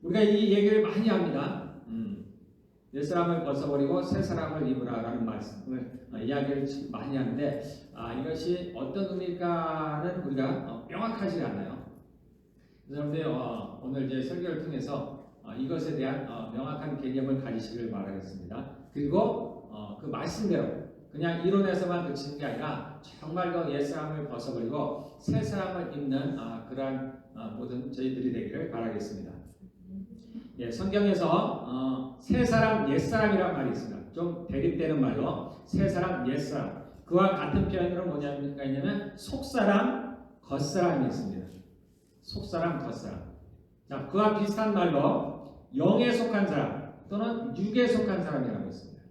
우리가 이 얘기를 많이 합니다. 옛사람을 벗어버리고 새사람을 입으라라는 말씀을 이야기를 많이 하는데 이것이 어떤 의미일까는 우리가 명확하지 않아요. 그래서 오늘 이제 설교를 통해서 이것에 대한 명확한 개념을 가지시길 바라겠습니다. 그리고 그 말씀대로 그냥 이론에서만 그치는 게 아니라 정말로 옛사람을 벗어버리고 새사람을 입는 그러한 모든 저희들이 되기를 바라겠습니다. 예, 성경에서 새사람 옛사람이란 말이 있습니다. 좀 대립되는 말로 새사람 옛사람, 그와 같은 표현으로 뭐냐면 속사람 겉사람이 있습니다. 속사람 겉사람. 자, 그와 비슷한 말로 영에 속한 사람 또는 육에 속한 사람이라고 있습니다.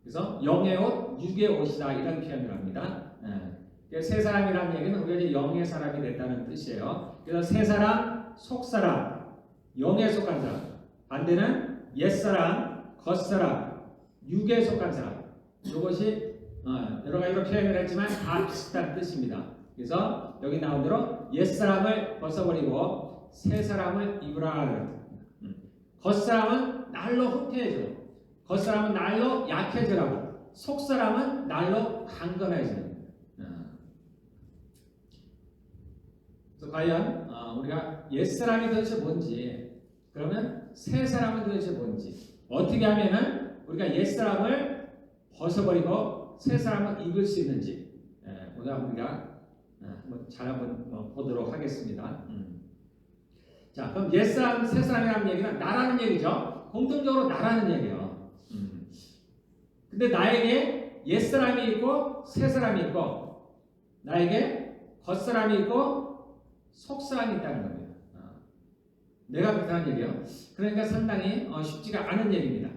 그래서 영의 옷, 육의 옷이다 이런 표현을 합니다. 새 사람이라는 얘기는 우리가 이제 영의 사람이 됐다는 뜻이에요. 그래서 새 사람, 속 사람, 영에 속한 사람. 반대는 옛 사람, 겉 사람, 육에 속한 사람. 이것이 여러 가지로 표현을 했지만 다 비슷한 뜻입니다. 그래서 여기 나온 대로 옛 사람을 벗어버리고 새 사람을 입으라. 겉 사람은 날로 후퇴해져. 겉 사람은 날로 약해지라고. 속 사람은 날로 강건해지는. 그래서 과연 우리가 옛 사람이 도대체 뭔지, 그러면 새 사람은 도대체 뭔지, 어떻게 하면은 우리가 옛 사람을 벗어버리고 새 사람을 입을 수 있는지 오늘 우리가 한번 보도록 하겠습니다. 자, 그럼 옛 사람, 새 사람이라는 얘기는 나라는 얘기죠. 공통적으로 나라는 얘기예요. 근데 나에게 옛 사람이 있고 새 사람이 있고 나에게 겉 사람이 있고 속 사람이 있다는 겁니다. 내가 그렇다는 얘기예요. 그러니까 상당히 쉽지가 않은 얘기입니다.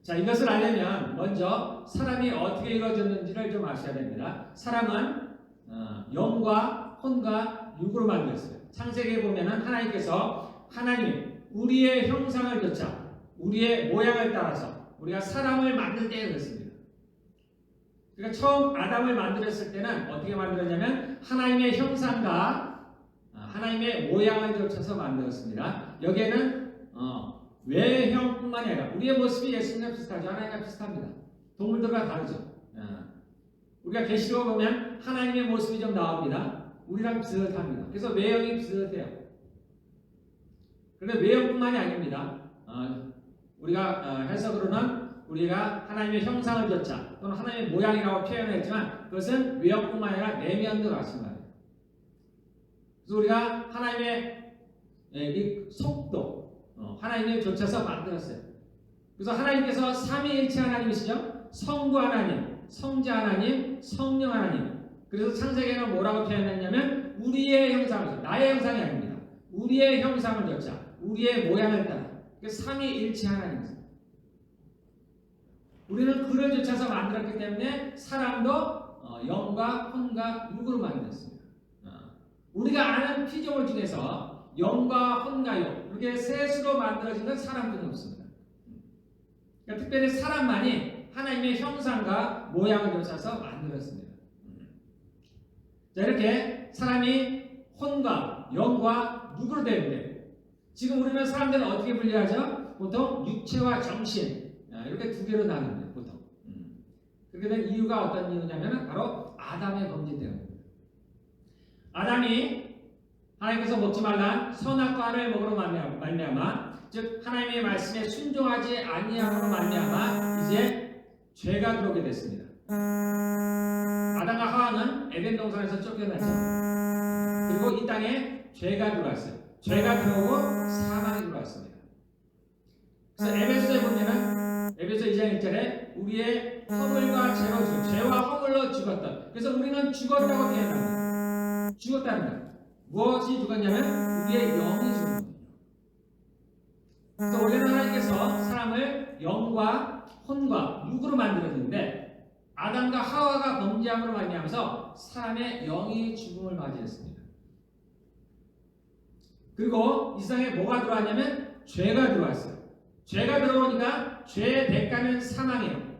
자, 이것을 알려면 먼저 사람이 어떻게 이루어졌는지를 좀 아셔야 됩니다. 사람은 영과 혼과 육으로 만들었어요. 창세기에 보면은 하나님께서 하나님 우리의 형상을 좇아 우리의 모양을 따라서 우리가 사람을 만들 때 그랬습니다. 그러니까 처음 아담을 만들었을 때는 어떻게 만들었냐면 하나님의 형상과 하나님의 모양을 좇아서 만들었습니다. 여기에는 외형뿐만이 아니라 우리의 모습이 예수님과 비슷하죠. 하나님과 비슷합니다. 동물들과 다르죠. 우리가 계시록 보면 하나님의 모습이 좀 나옵니다. 우리랑 비슷합니다. 그래서 외형이 비슷해요. 그런데 외형뿐만이 아닙니다. 우리가 해석으로는 우리가 하나님의 형상을 좇아 또는 하나님의 모양이라고 표현을 했지만 그것은 외형뿐만 아니라 내면도 마찬가지예요. 그래서 우리가 하나님의 이 속도 하나님을 좇아서 만들었어요. 그래서 하나님께서 삼위일체 하나님이시죠. 성부 하나님, 성자 하나님, 성령 하나님. 그래서 창세기에는 뭐라고 표현했냐면 우리의 형상을, 나의 형상이 아닙니다. 우리의 형상을 좇아 우리의 모양을 따라. 삼위일체 하나님이세요. 우리는 그를 좇아서 만들었기 때문에 사람도 영과 혼과 육으로 만들었습니다. 우리가 아는 피조물 중에서 영과 혼과 육 이렇게 셋으로 만들어진 건 사람뿐이 없습니다. 그러니까 특별히 사람만이 하나님의 형상과 모양을 좇아서 만들었습니다. 자, 이렇게 사람이 혼과 영과 육으로 되는데 지금 우리는 사람들은 어떻게 분리하죠? 보통 육체와 정신 이렇게 두 개로 나눕니다. 보통 그렇게 된 이유가 어떤 이유냐면 바로 아담의 범죄 때문입니다. 아담이 하나님께서 먹지 말란 선악과를 먹으러 말미암아 즉 하나님의 말씀에 순종하지 아니함으로 말미암아 이제 죄가 들어오게 됐습니다. 아담과 하와는 에덴 동산에서 쫓겨나죠. 그리고 이 땅에 죄가 들어왔어요. 죄가 들어오고 사망이 들어왔습니다. 그래서 에베소에 보면은 에베소 2장 1절에 우리의 허물과 죄와 허물로 죽었던. 그래서 우리는 죽었다고 표현합니다. 죽었다는 거예요. 무엇이 죽었냐면 우리의 영이 죽은 거예요. 그래서 원래는 하나님께서 사람을 영과 혼과 육으로 만들었는데 아담과 하와가 범죄함으로 말미암아서 사람의 영이 죽음을 맞이했습니다. 그리고 이 세상에 뭐가 들어왔냐면 죄가 들어왔어요. 죄가 들어오니까 죄의 대가는 사망이에요.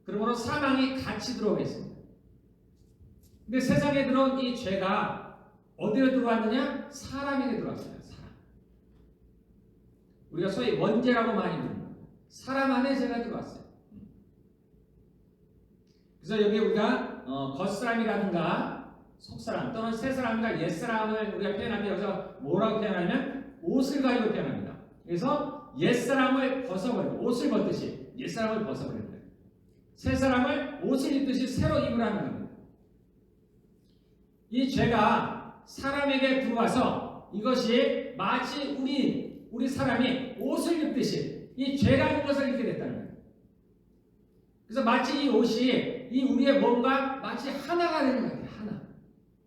그러므로 사망이 같이 들어오겠습니다. 근데 세상에 들어온 이 죄가 어디로 들어왔느냐? 사람에게 들어왔어요. 사람. 우리가 소위 원죄라고 많이 부릅니다. 사람 안에 죄가 들어왔어요. 그래서 여기 우리가 겉사람이라든가 속사람 또는 새사람과 옛사람을 우리가 표현할 때 여기서 뭐라고 표현하냐면 옷을 가지고 표현합니다. 그래서 옛사람을 벗어버리고 옷을 벗듯이 옛사람을 벗어버리는 거예요. 새사람을 옷을 입듯이 새로 입으라는 겁니다. 이 죄가 사람에게 들어와서 이것이 마치 우리 사람이 옷을 입듯이 이 죄라는 것을 입게 됐다는 거예요. 그래서 마치 이 옷이 이 우리의 몸과 마치 하나가 되는 것 같아요. 하나.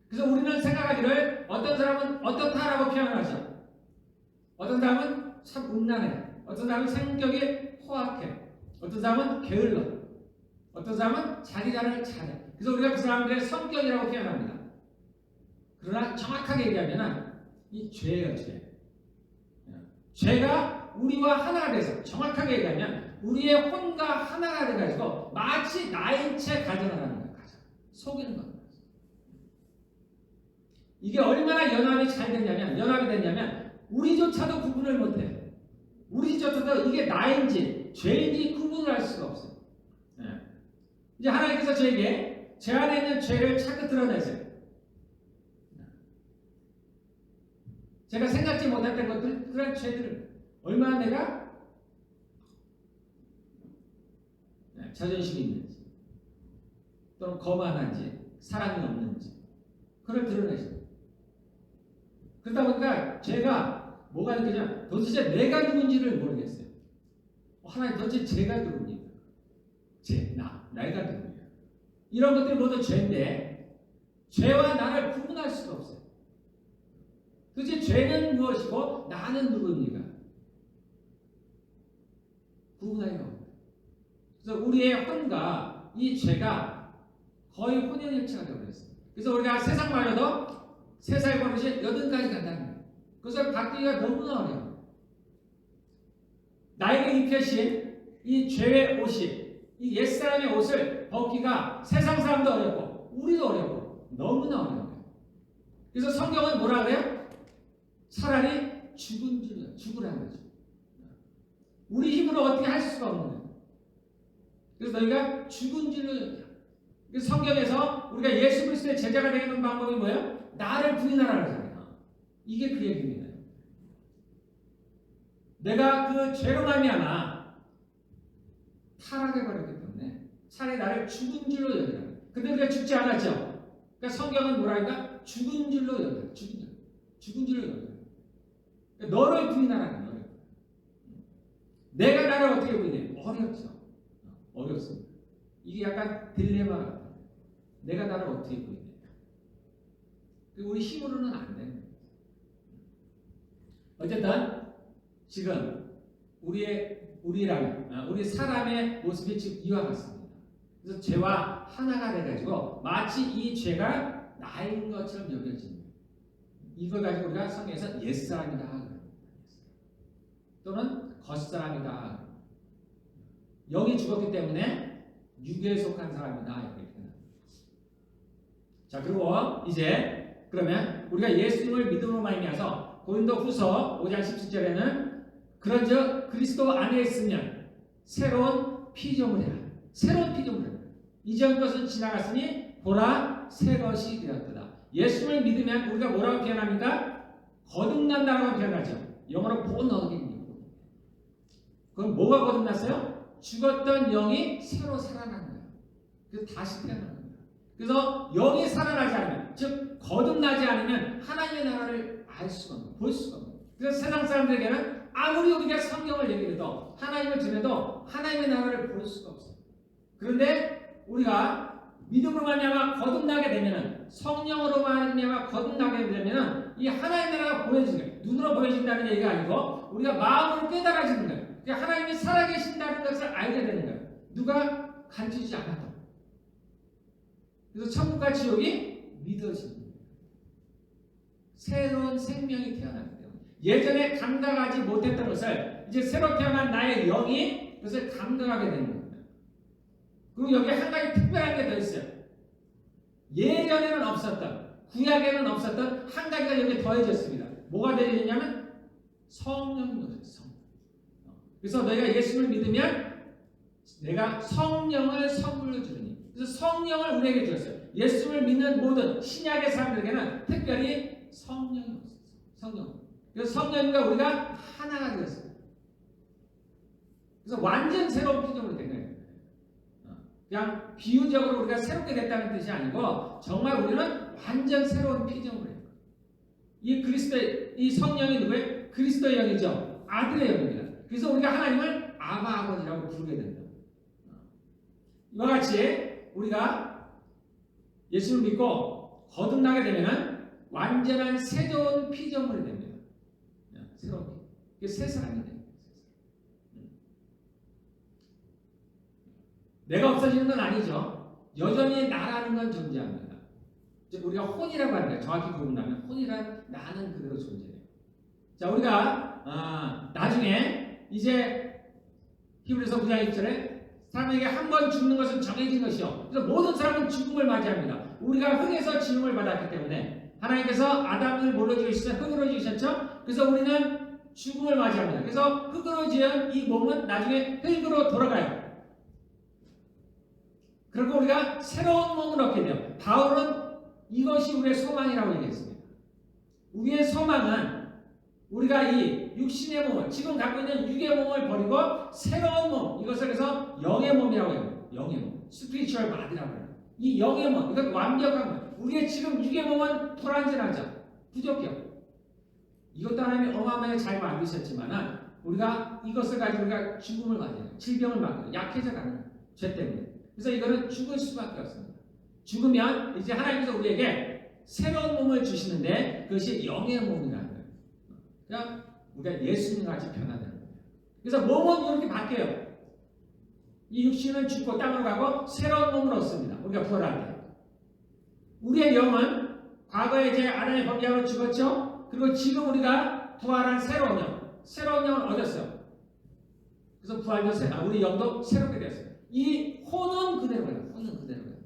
그래서 우리는 생각하기를 어떤 사람은 어떻다라고 표현하죠. 어떤 사람은 참 음란해. 어떤 사람은 성격이 포악해. 어떤 사람은 게을러. 어떤 사람은 자기 자랑을 잘해. 그래서 우리가 그 사람들의 성격이라고 표현합니다. 그러나 정확하게 얘기하면 이 죄예요, 죄. 죄가 우리와 하나가 돼서 정확하게 얘기하면 우리의 혼과 하나가 돼가지고 마치 나인 채 가정하는 거예요. 속이는 겁니다. 이게 얼마나 연합이 됐냐면 우리조차도 구분을 못해. 우리조차도 이게 나인지 죄인지 구분을 할 수가 없어요. 이제 하나님께서 저에게 제 안에 있는 죄를 차고 드러내세요. 제가 생각지 못했던 것들, 그런 죄들을 얼마나 내가 자존심이 있는지 또는 거만한지 사랑이 없는지 그걸 드러내죠. 그러다 보니까 제가 뭐가 느껴지냐 도대체 내가 누군지를 모르겠어요. 하나님 도대체 제가 누굽니까? 내가 누구냐. 이런 것들이 모두 죄인데 죄와 나를 구분할 수가 없어요. 도대체 죄는 무엇이고 나는 누구입니까? 구분하기가 없어요. 그래서 우리의 혼과 이 죄가 거의 혼연일체가 되어버렸어요. 그래서 우리가 세상 말로도 3살 버릇이 8가지 간다는 거예요. 그것을 바꾸기가 너무나 어려워요. 나에게 입혀진 이 죄의 옷이 이 옛사람의 옷을 벗기가 세상 사람도 어렵고 우리도 어렵고 너무나 어려워요. 그래서 성경은 뭐라 그래요? 차라리 죽으라는 거죠. 우리 힘으로 어떻게 할 수가 없는 거예요. 그래서 너희가 죽은 줄로 여겨. 성경에서 우리가 예수 그리스도의 제자가 되는 방법이 뭐예요? 나를 부인하라 그러잖아요. 이게 그 얘기입니다. 내가 그 죄로 말미암아 타락해버렸기 때문에 차라리 나를 죽은 줄로 여기라. 근데 우리가 죽지 않았죠. 그러니까 성경은 뭐라니까? 죽은 줄로 여기라. 죽은 줄로 여기라. 그러니까 너를 부인하라는 거예요. 내가 나를 어떻게 부인해? 어렵습니다. 이게 약간 딜레마 같아요. 내가 나를 어떻게 부인해? 우리 힘으로는 안 되는 거예요. 어쨌든 지금 우리 사람의 모습이 지금 이와 같습니다. 그래서 죄와 하나가 돼가지고 마치 이 죄가 나인 것처럼 여겨지는 거예요. 이걸 가지고 우리가 성경에서 옛사람이다 또는 겉사람이다. 영이 죽었기 때문에 육에 속한 사람이다 이렇게 표현합니다. 자, 그리고 이제 그러면 우리가 예수님을 믿음으로 말미암아서 고린도후서 5장 17절에는 그런즉 그리스도 안에 있으면 새로운 피조물이라. 새로운 피조물이라. 이전 것은 지나갔으니 보라 새 것이 되었도다. 예수님을 믿으면 우리가 뭐라고 표현합니까? 거듭난다라고 표현하죠. 영어로 born again. 그럼 뭐가 거듭났어요? 죽었던 영이 새로 살아난 거예요. 그래서 다시 태어난 겁니다. 그래서 영이 살아나지 않으면, 즉 거듭나지 않으면 하나님의 나라를 알 수가 없는, 볼 수가 없는. 그래서 세상 사람들에게는 아무리 우리가 성경을 얘기해도 하나님을 전해도 하나님의 나라를 볼 수가 없어요. 그런데 우리가 믿음으로 말미암아 거듭나게 되면은, 성령으로 말미암아 거듭나게 되면은 이 하나님의 나라가 보여지는 거예요. 눈으로 보여진다는 얘기가 아니고 우리가 마음으로 깨달아지는 거예요. 그러니까 하나님이 살아계신다는 것을 알게 되는 거예요. 누가 가르치지 않아도. 그래서 천국과 지옥이 믿어지는 거예요. 새로운 생명이 태어나기 때문에 예전에 감당하지 못했던 것을 이제 새로 태어난 나의 영이 그것을 감당하게 되는 겁니다. 그리고 여기 한 가지 특별한 게 더 있어요. 예전에는 없었던, 구약에는 없었던 한 가지가 여기 더해졌습니다. 뭐가 더해졌냐면 성령인 거죠. 그래서 너희가 예수를 믿으면 내가 성령을 선물로 주리니. 그래서 성령을 우리에게 주었어요. 예수를 믿는 모든 신약의 사람들에게는 특별히 성령이 없어요. 성령. 그래서 성령과 우리가 하나가 되었어요. 그래서 완전 새로운 피조물이 된 거예요. 그냥 비유적으로 우리가 새롭게 됐다는 뜻이 아니고 정말 우리는 완전 새로운 피조물이에요. 이 그리스도의 이 성령이 누구예요? 그리스도의 영이죠. 아들의 영입니다. 그래서 우리가 하나님을 아바 아버지라고 부르게 된다. 이와 같이 우리가 예수를 믿고 거듭나게 되면은 완전한 새로운 피조물이 됩니다. 새로운 피. 이게 새 사람이 됩니다. 내가 없어지는 건 아니죠. 여전히 나라는 건 존재합니다. 우리가 혼이라고 하는 거예요. 정확히 구분하면 혼이란 나는 그대로 존재해요. 자, 우리가 나중에 이제 히브리서 9장 1절에 사람에게 한 번 죽는 것은 정해진 것이요. 그래서 모든 사람은 죽음을 맞이합니다. 우리가 흙에서 지음을 받았기 때문에 하나님께서 아담을 뭘로 지으셨어요? 흙으로 지으셨죠? 그래서 우리는 죽음을 맞이합니다. 그래서 흙으로 지은 이 몸은 나중에 흙으로 돌아가요. 그리고 우리가 새로운 몸을 얻게 돼요. 바울은 이것이 우리의 소망이라고 얘기했습니다. 우리의 소망은 우리가 이 육신의 몸을, 지금 갖고 있는 육의 몸을 버리고 새로운 몸, 이것을 그래서 영의 몸이라고 해요. 영의 몸, 스피리추얼 바디라고 해요. 이 영의 몸, 이건 완벽한 거예요. 우리의 지금 육의 몸은 불완전하죠. 부족해요. 이것도 하나님이 어마어마하게 잘 만드셨지만 우리가 이것을 가지고 우리가 죽음을 맞아요. 질병을 맞아요. 약해져 가는 거예요. 죄 때문에. 그래서 이거는 죽을 수밖에 없습니다. 죽으면 이제 하나님께서 우리에게 새로운 몸을 주시는데 그것이 영의 몸이라는 거예요. 그냥 우리가 예수님과 같이 변화되는 거예요. 그래서 몸은 이렇게 바뀌어요. 이 육신은 죽고 땅으로 가고 새로운 몸을 얻습니다. 우리가 부활할 때. 우리의 영은 과거에 이제 아담의 범죄로 죽었죠. 그리고 지금 우리가 부활한 새로운 영을 얻었어요. 그래서 부활도 우리 영도 새롭게 되었어요. 이 혼은 그대로예요. 혼은 그대로예요.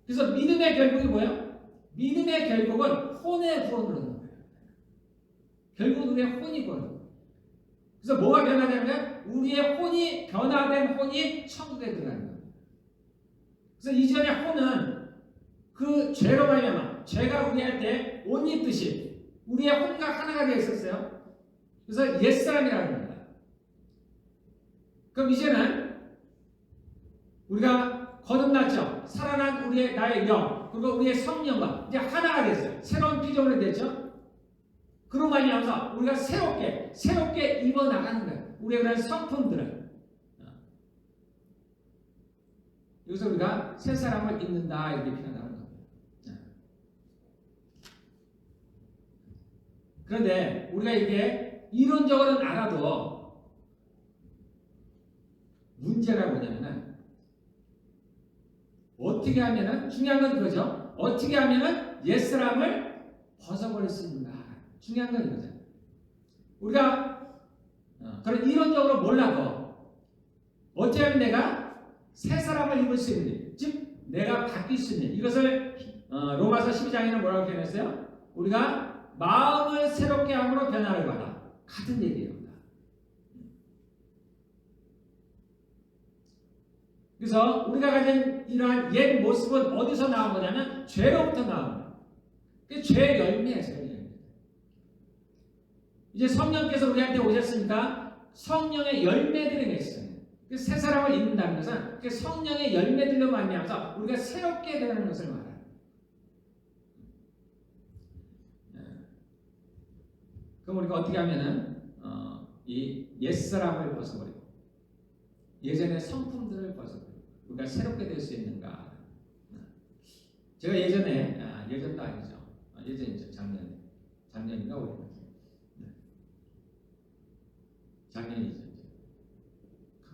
그래서 믿음의 결국이 뭐예요? 믿음의 결국은 혼의 구원을 얻는 거예요. 결국은 우리의 혼이 구원. 그래서 뭐가 변화되면 우리의 혼이 변화된 혼이 천국에 들어가는 거예요. 그래서 이전의 혼은 그 죄로 말미암아 죄가 우리한테 옷 입듯이 우리의 혼과 하나가 되어 있었어요. 그래서 옛사람이라는 겁니다. 그럼 이제는 우리가 거듭났죠. 살아난 우리의 나의 영 그리고 우리의 성령과 이제 하나가 됐어요. 새로운 피조물이 됐죠. 그로 말미암아서 우리가 새롭게 입어 나가는 거예요. 우리의 그런 성품들을. 여기서 우리가 새 사람을 입는다 이렇게 표현하는 겁니다. 그런데 우리가 이게 이론적으로는 알아도 문제가 뭐냐면은 어떻게 하면은 중요한 건 그거죠. 어떻게 하면은 옛사람을 벗어버릴 수 있는가. 중요한 건 이거죠. 우리가 그런 이론적으로 몰라도 어떻게 하면 내가 새 사람을 입을 수 있는지, 즉 내가 바뀔 수 있는 이것을 로마서 12장에는 뭐라고 표현했어요? 우리가 마음을 새롭게 함으로 변화를 받아. 같은 얘기예요. 그래서 우리가 가진 이러한 옛 모습은 어디서 나온 거냐면 죄로부터 나온 거예요. 그 죄의 열매예요. 죄의 열매. 이제 성령께서 우리한테 오셨으니까 성령의 열매들이 맺어요. 그래서 새 사람을 입는다는 것은 그 성령의 열매들로 말미암아서 우리가 새롭게 되는 것을 말해요. 그럼 우리가 어떻게 하면은 이 옛사람을 벗어버리고 예전의 성품들을 벗어버리고 우리가 새롭게 될 수 있는가? 제가 예전도 아니죠. 예전이죠. 작년인가 올해. 작년이죠.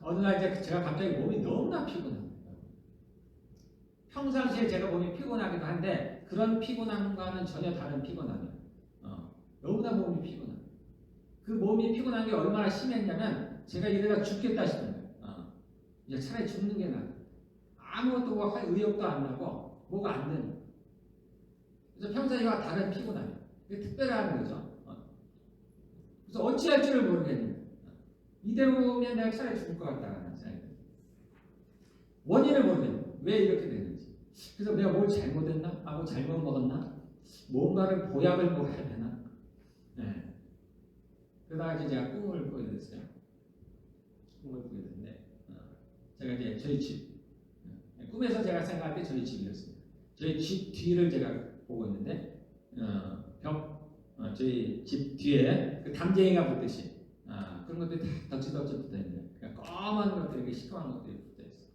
어느 날 이제 제가 갑자기 몸이 너무나 피곤해요. 평상시에 제가 몸이 피곤하기도 한데 그런 피곤함과는 전혀 다른 피곤함이에요. 너무나 몸이 피곤해요. 그 몸이 피곤한 게 얼마나 심했냐면 제가 이러다 죽겠다 싶은 거예요. 이제 차라리 죽는 게 나아요. 아무것도 할 의욕도 안 나고 뭐가 안 되는 거예요. 그래서 평상시와 다른 피곤함이에요. 이게 특별한 거죠. 그래서 어찌할 줄을 모르겠는 거예요. 이대로면 내가 차라리 죽을 것 같다는 생각이 들어요. 원인을 모르겠네. 왜 이렇게 되는지. 그래서 내가 뭘 잘못했나? 아, 뭐 잘못 먹었나? 뭔가를 보약을 먹어야 되나? 네. 그러다가 이제 제가 꿈을 꾸게 됐어요. 꿈을 꾸게 됐는데, 제가 이제 저희 집, 꿈에서 제가 생각할 때 저희 집이었습니다. 저희 집 뒤를 제가 보고 있는데, 저희 집 뒤에 그 담쟁이가 붙듯이, 그런 것들이 다 덕지덕지 붙어 있는, 그러니까 검은 것들이, 이렇게 시커먼 것들이 붙어 있어요.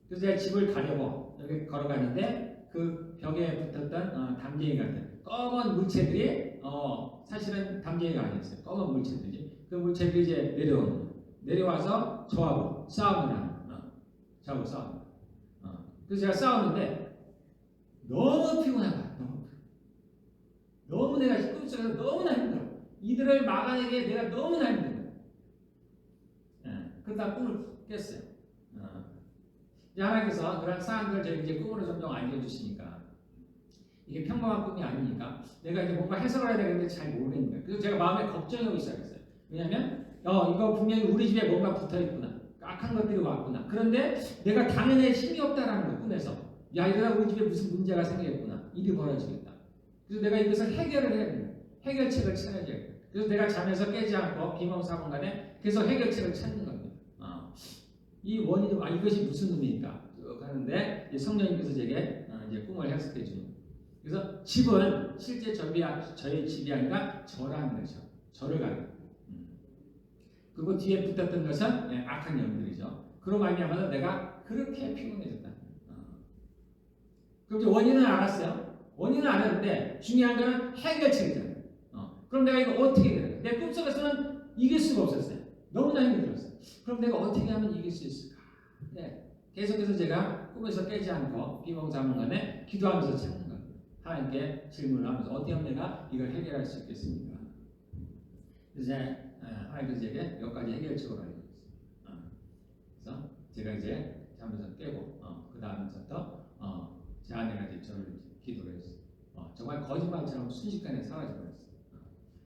그래서 제가 집을 가려고 여기 걸어가는데, 그 벽에 붙었던 담쟁이 같은 검은 물체들이 사실은 담쟁이가 아니었어요. 검은 물체들이. 그 물체들이 이제 내려와서 저하고 싸움을 하는, 저하고 싸움. 그래서 제가 싸웠는데 너무 피곤한 거야. 너무 내가 꿈속에서 너무나 힘들어. 이들을 막아내기에 내가 너무나 힘든 거야. 그러다 꿈을 깼어요. 이제 하나님께서 그런 사람들 저희 이제 꿈으로 점점 알려주시니까 이게 평범한 꿈이 아니니까 내가 이제 뭔가 해석을 해야 되는데 잘 모르는 거예요. 그래서 제가 마음에 걱정이 오기 시작했어요. 왜냐하면 이거 분명히 우리 집에 뭔가 붙어있구나. 악한 것들이 왔구나. 그런데 내가 당연히 힘이 없다라는 거 꿈에서. 야, 이러다 우리 집에 무슨 문제가 생기겠구나. 일이 벌어지겠다. 그래서 내가 이것을 해결을 해야 된다. 해결책을 찾아야 돼. 그래서 내가 잠에서 깨지 않고 비몽사몽간에 계속 해결책을 찾는 겁니다. 이 원인은 이것이 무슨 의미일까 하는데 성령님께서 제게 이제 꿈을 해석해 주는 거예요. 그래서 집은 실제 저희 집이 아니라 저라는 거죠. 저를 가리는. 그리고 뒤에 붙었던 것은 악한 영들이죠. 그로 말미암아서 내가 그렇게 피곤해졌다. 그럼 이제 원인은 알았어요. 원인은 알았는데 중요한 거는 해결책이잖아요. 그럼 내가 이거 어떻게 해야 되나? 내 꿈속에서는 이길 수가 없었어요. 너무나 힘이 들었어요. 그럼 내가 어떻게 하면 이길 수 있을까? 네. 계속해서 제가 꿈에서 깨지 않고 비몽사몽간에 기도하면서 찾는 거예요. 하나님께 질문을 하면서 어떻게 하면 내가 이걸 해결할 수 있겠습니까? 이제 하나님께서 제게 몇 가지 해결책을 알려줬어요. 그래서 제가 이제 잠에서 깨고 그 다음부터 제 아내가 이제 저를 기도를 했어요. 정말 거짓말처럼 순식간에 사라져버렸어요.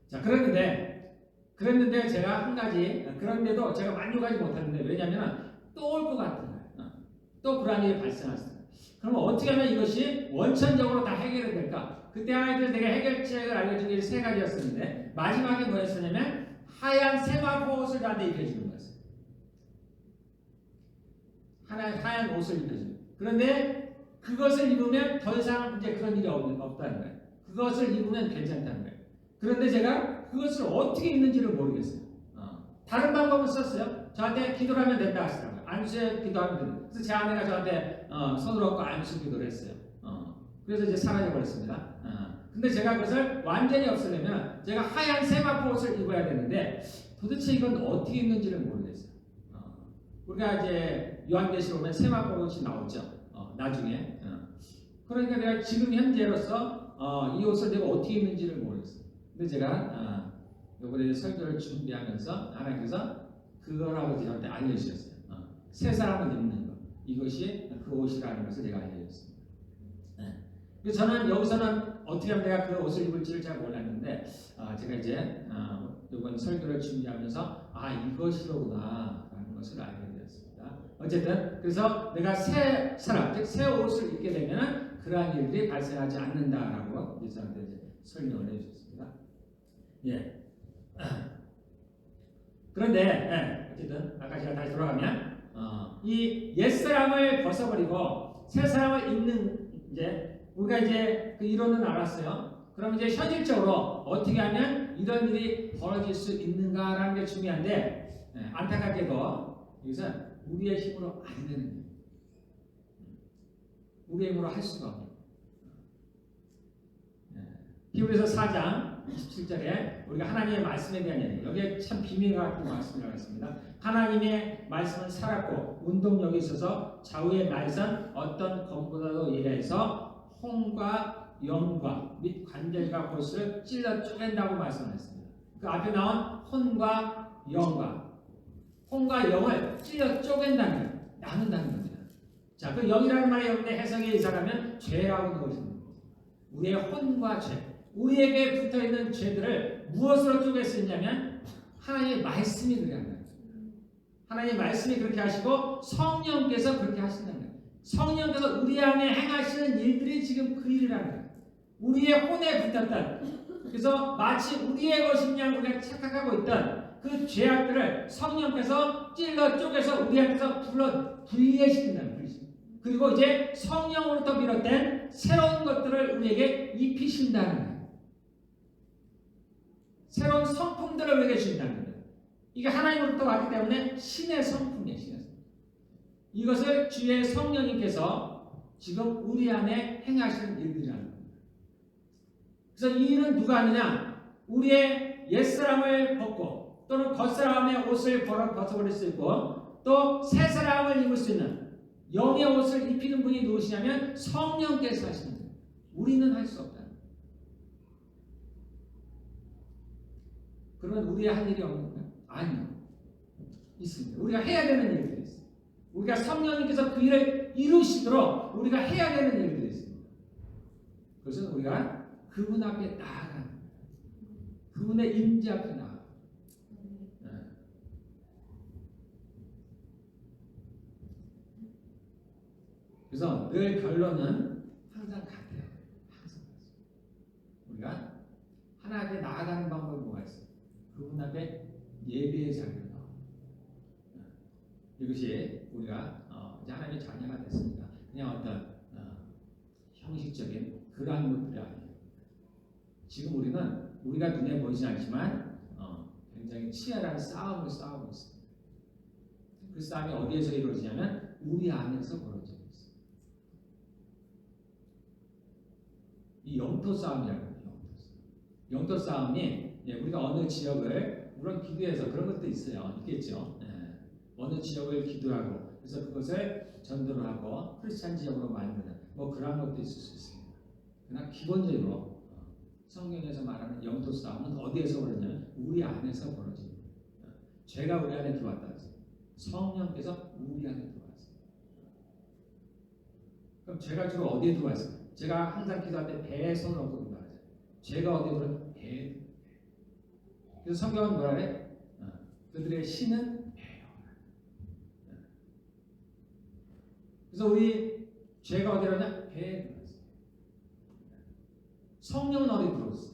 자, 그랬는데 제가 한 가지, 그런데도 제가 만족하지 못했는데, 왜냐하면 또 올 것 같은 거예요. 또 그런 일이 발생했어요. 그럼 어떻게 하면 이것이 원천적으로 다 해결이 될까? 그때 하나님께서 내가 해결책을 알려준 게 세 가지였었는데, 마지막에 뭐였었냐면, 하얀 세마포 옷을 저한테 입혀주는 거였어요. 하얀 옷을 입혀주는 거예요. 그런데 그것을 입으면 더 이상 이제 그런 일이 없다는 거예요. 그것을 입으면 괜찮다는 거예요. 그런데 제가 그것을 어떻게 입는지를 모르겠어요. 다른 방법을 썼어요. 저한테 기도를 하면 된다 하시더라고요. 안수에 기도하면 된다. 그래서 제 아내가 저한테 손을 얹고 안수 기도를 했어요. 그래서 이제 사라져버렸습니다. 근데 제가 그것을 완전히 없애려면 제가 하얀 세마포 옷을 입어야 되는데 도대체 이건 어떻게 입는지를 모르겠어요. 우리가 이제 요한계시록 보면 세마포 옷이 나오죠. 나중에. 그러니까 내가 지금 현재로서 이 옷을 내가 어떻게 입는지를 모르겠어요. 근데 제가 이번에 설교를 준비하면서 하나님께서 그거라고 저한테 알려주셨어요. 새 사람을 입는 것. 이것이 그 옷이라는 것을 제가 알려줬습니다. 그래서 저는 여기서는 어떻게 하면 내가 그 옷을 입을지를 잘 몰랐는데 제가 이제 이번 설교를 준비하면서 이것이로구나 라는 것을 알게 되었습니다. 어쨌든 그래서 내가 새 사람, 즉 새 옷을 입게 되면 그러한 일들이 발생하지 않는다라고 저한테 이제 설명을 해주셨습니다. 예. 그런데 어쨌든 아까 제가 다시 돌아가면 이 옛사람을 벗어버리고 새 사람을 입는 이제 우리가 이제 그 이론은 알았어요. 그럼 이제 현실적으로 어떻게 하면 이런 일이 벌어질 수 있는가라는 게 중요한데 안타깝게도 이것은 우리의 힘으로 안 되는 거예요. 우리의 힘으로 할 수가 없는 거예요. 히브리서 4장 27절에 우리가 하나님의 말씀에 대한 얘기, 여기에 참 비밀 같은 말씀이라고 했습니다. 하나님의 말씀은 살았고 운동력이 있어서 좌우의 날선 어떤 검보다도 예리해서 혼과 영과 및 관절과 골수를 찔러 쪼갠다고 말씀했습니다. 그 앞에 나온 혼과 영을 찔러 쪼갠다는 거예요. 나눈다는 겁니다. 자, 그 영이라는 말이 여러분의 해석에 의사라면 죄라고 넣으십니다. 우리의 혼과 죄, 우리에게 붙어있는 죄들을 무엇으로 쪼갤 수 있냐면 하나님의 말씀이 그래야 한다. 하나님 말씀이 그렇게 하시고 성령께서 그렇게 하신다는 거예요. 성령께서 우리 안에 행하시는 일들이 지금 그 일이라는 거예요. 우리의 혼에 붙었던, 그래서 마치 우리의 것인 양 우리가 착각하고 있던 그 죄악들을 성령께서 찔러 쪼개서 우리 앞에서 분리시킨다는 거예요. 그리고 이제 성령으로부터 비롯된 새로운 것들을 우리에게 입히신다는 거예요. 새로운 성품들을 우리에게 주신다는 거예요. 이게 하나님으로부터 왔기 때문에 신의 성품이에요. 신의 성품. 이것을 주의 성령님께서 지금 우리 안에 행하시는 일들이라는 겁니다. 그래서 이 일은 누가 하느냐? 우리의 옛사람을 벗고 또는 겉사람의 옷을 벗어버릴 수 있고 또 새사람을 입을 수 있는 영의 옷을 입히는 분이 누구시냐면 성령께서 하시는 거예요. 우리는 할 수 없다. 그러면 우리의 할 일이 없는가요? 아니요. 있습니다. 우리가 해야 되는 일들이 있어요. 우리가 성령님께서 그 일을 이루시도록 우리가 해야 되는 일들이 있습니다. 그것은 우리가 그분 앞에 나아가는 거예요. 그분의 임재 앞에 나아가는 거예요. 그래서 늘 결론은 항상 같아요. 항상 같아요. 우리가 하나님께 나아가는 방법이 뭐가 있어요? 그분 앞에 예배의 자리를 나옵니다. 이것이 우리가 이제 하나님의 자녀가 됐습니다. 그냥 어떤 형식적인 그러한 것들이 아니에요. 지금 우리가 눈에 보이지 않지만 굉장히 치열한 싸움을 싸우고 있습니다. 그 싸움이 어디에서 이루어지냐면 우리 안에서 벌어지고 있습니다. 이 영토 싸움이라고 해요. 영토 싸움이 우리가 어느 지역을 물론 기도해서 그런 것도 있겠죠. 어느 지역을 기도하고 그래서 그것을 전도를 하고 크리스찬 지역으로 만드는 그런 것도 있을 수 있습니다. 그러나 기본적으로 성경에서 말하는 영토 싸움은 어디에서 벌어지냐면 우리 안에서 벌어집니다. 죄가 우리 안에 들어왔다 했어요. 성령께서 우리 안에 들어왔어요. 그럼 죄가 주로 어디에 들어왔어요? 제가 항상 기도할 때 배에 손을 얹고 기도하죠. 죄가 어디에 들어와요? 배에. 그래서 성경은 뭐라 그래? 그들의 신은 배요. 그래서 우리 죄가 어디로 오냐? 배에 들어왔어요. 성령은 어디 들어왔어요?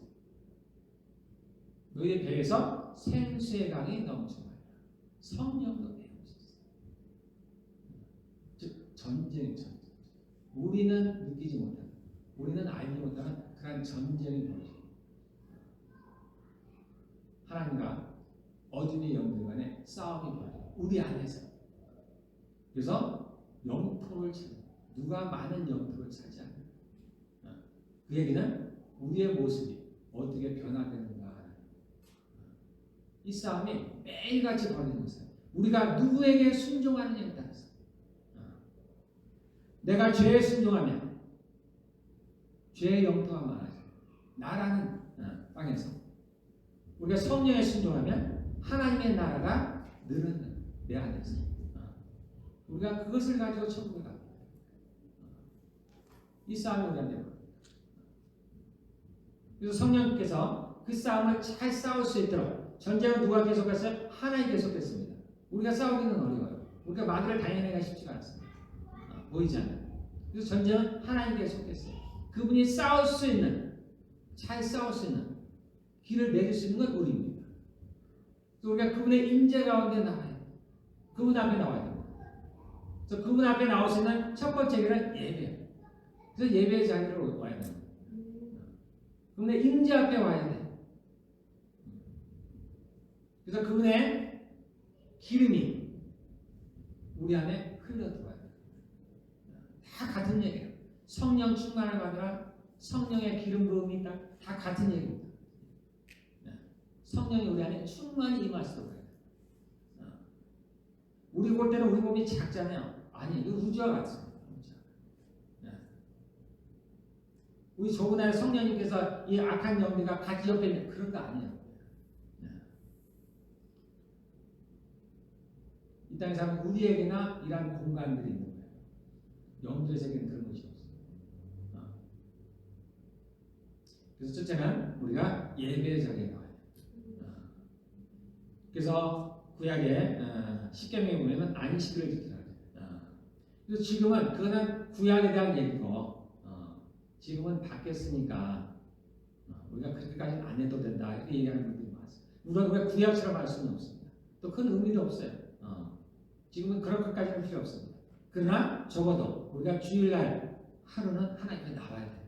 너희 배에서 생수의 강이 넘쳐나요. 성령도 배에 오셨어요. 즉 전쟁. 우리는 느끼지 못하는, 우리는 알지 못하는 그런 전쟁이 벌어집니다. 하나님과 어둠의 영들 간의 싸움이 벌어져요. 우리 안에서. 그래서 영토를 누가 많은 영토를 차지하는 그 얘기는 우리의 모습이 어떻게 변화되는가 하는 이 싸움이 매일같이 벌어지는 것은 우리가 누구에게 순종하느냐에 따라서 내가 죄에 순종하면 죄의 영토가 많아져. 나라는 땅에서 우리가 성령에 순종하면 하나님의 나라가 늘어나는 내 안에서 우리가 그것을 가지고 천국에 갑니다. 이 싸움이 우리한테 벌어집니다. 그래서 성령께서 그 싸움을 잘 싸울 수 있도록 전쟁은 누가 계속했어요? 하나님이 계속했습니다. 우리가 싸우기는 어려워요. 우리가 막을 당해내기가 쉽지가 않습니다. 보이지 않아요. 그래서 전쟁은 하나님이 계속했어요. 그분이 싸울 수 있는, 잘 싸울 수 있는 길을 내줄 수 있는 건 우리입니다. 그래서 우리가 그분의 임재 가운데 나와야 돼요. 그분 앞에 나와야 됩니다. 그래서 그분 앞에 나올 수 있는 첫 번째 길은 예배예요. 그래서 예배의 자리로 와야 됩니다. 그분의 임재 앞에 와야 돼요. 그래서 그분의 기름이 우리 안에 흘러들어와야 돼요. 다 같은 얘기예요. 성령 충만을 받으라, 성령의 기름 부음이 있다. 다 같은 얘기입니다. 성령이 우리 안에 충만히 임하시도록 해요. 우리 볼 때는 우리 몸이 작잖아요. 아니, 이거 우주와 같습니다. 우리 좁은 안에 성령님께서 이 악한 영들과 같이 옆에 있는 그런 거 아니에요. 이 땅에 사는 우리에게나 이러한 공간들이 있는 거예요. 영들의 세계는 그런 것이 없어요. 그래서 첫째는 우리가 예배의 자리에 나와야 돼요. 그래서 구약에 십계명에 보면은 안식일을 지키라. 그래서 지금은 그거는 구약에 대한 얘기고 지금은 바뀌었으니까 우리가 그렇게까지는 안 해도 된다 이렇게 얘기하는 분들이 많습니다. 물론 왜 구약처럼 할 수는 없습니다. 또 큰 의미도 없어요. 지금은 그런 것까지는 필요 없습니다. 그러나 적어도 우리가 주일날 하루는 하나님께 나와야 돼요.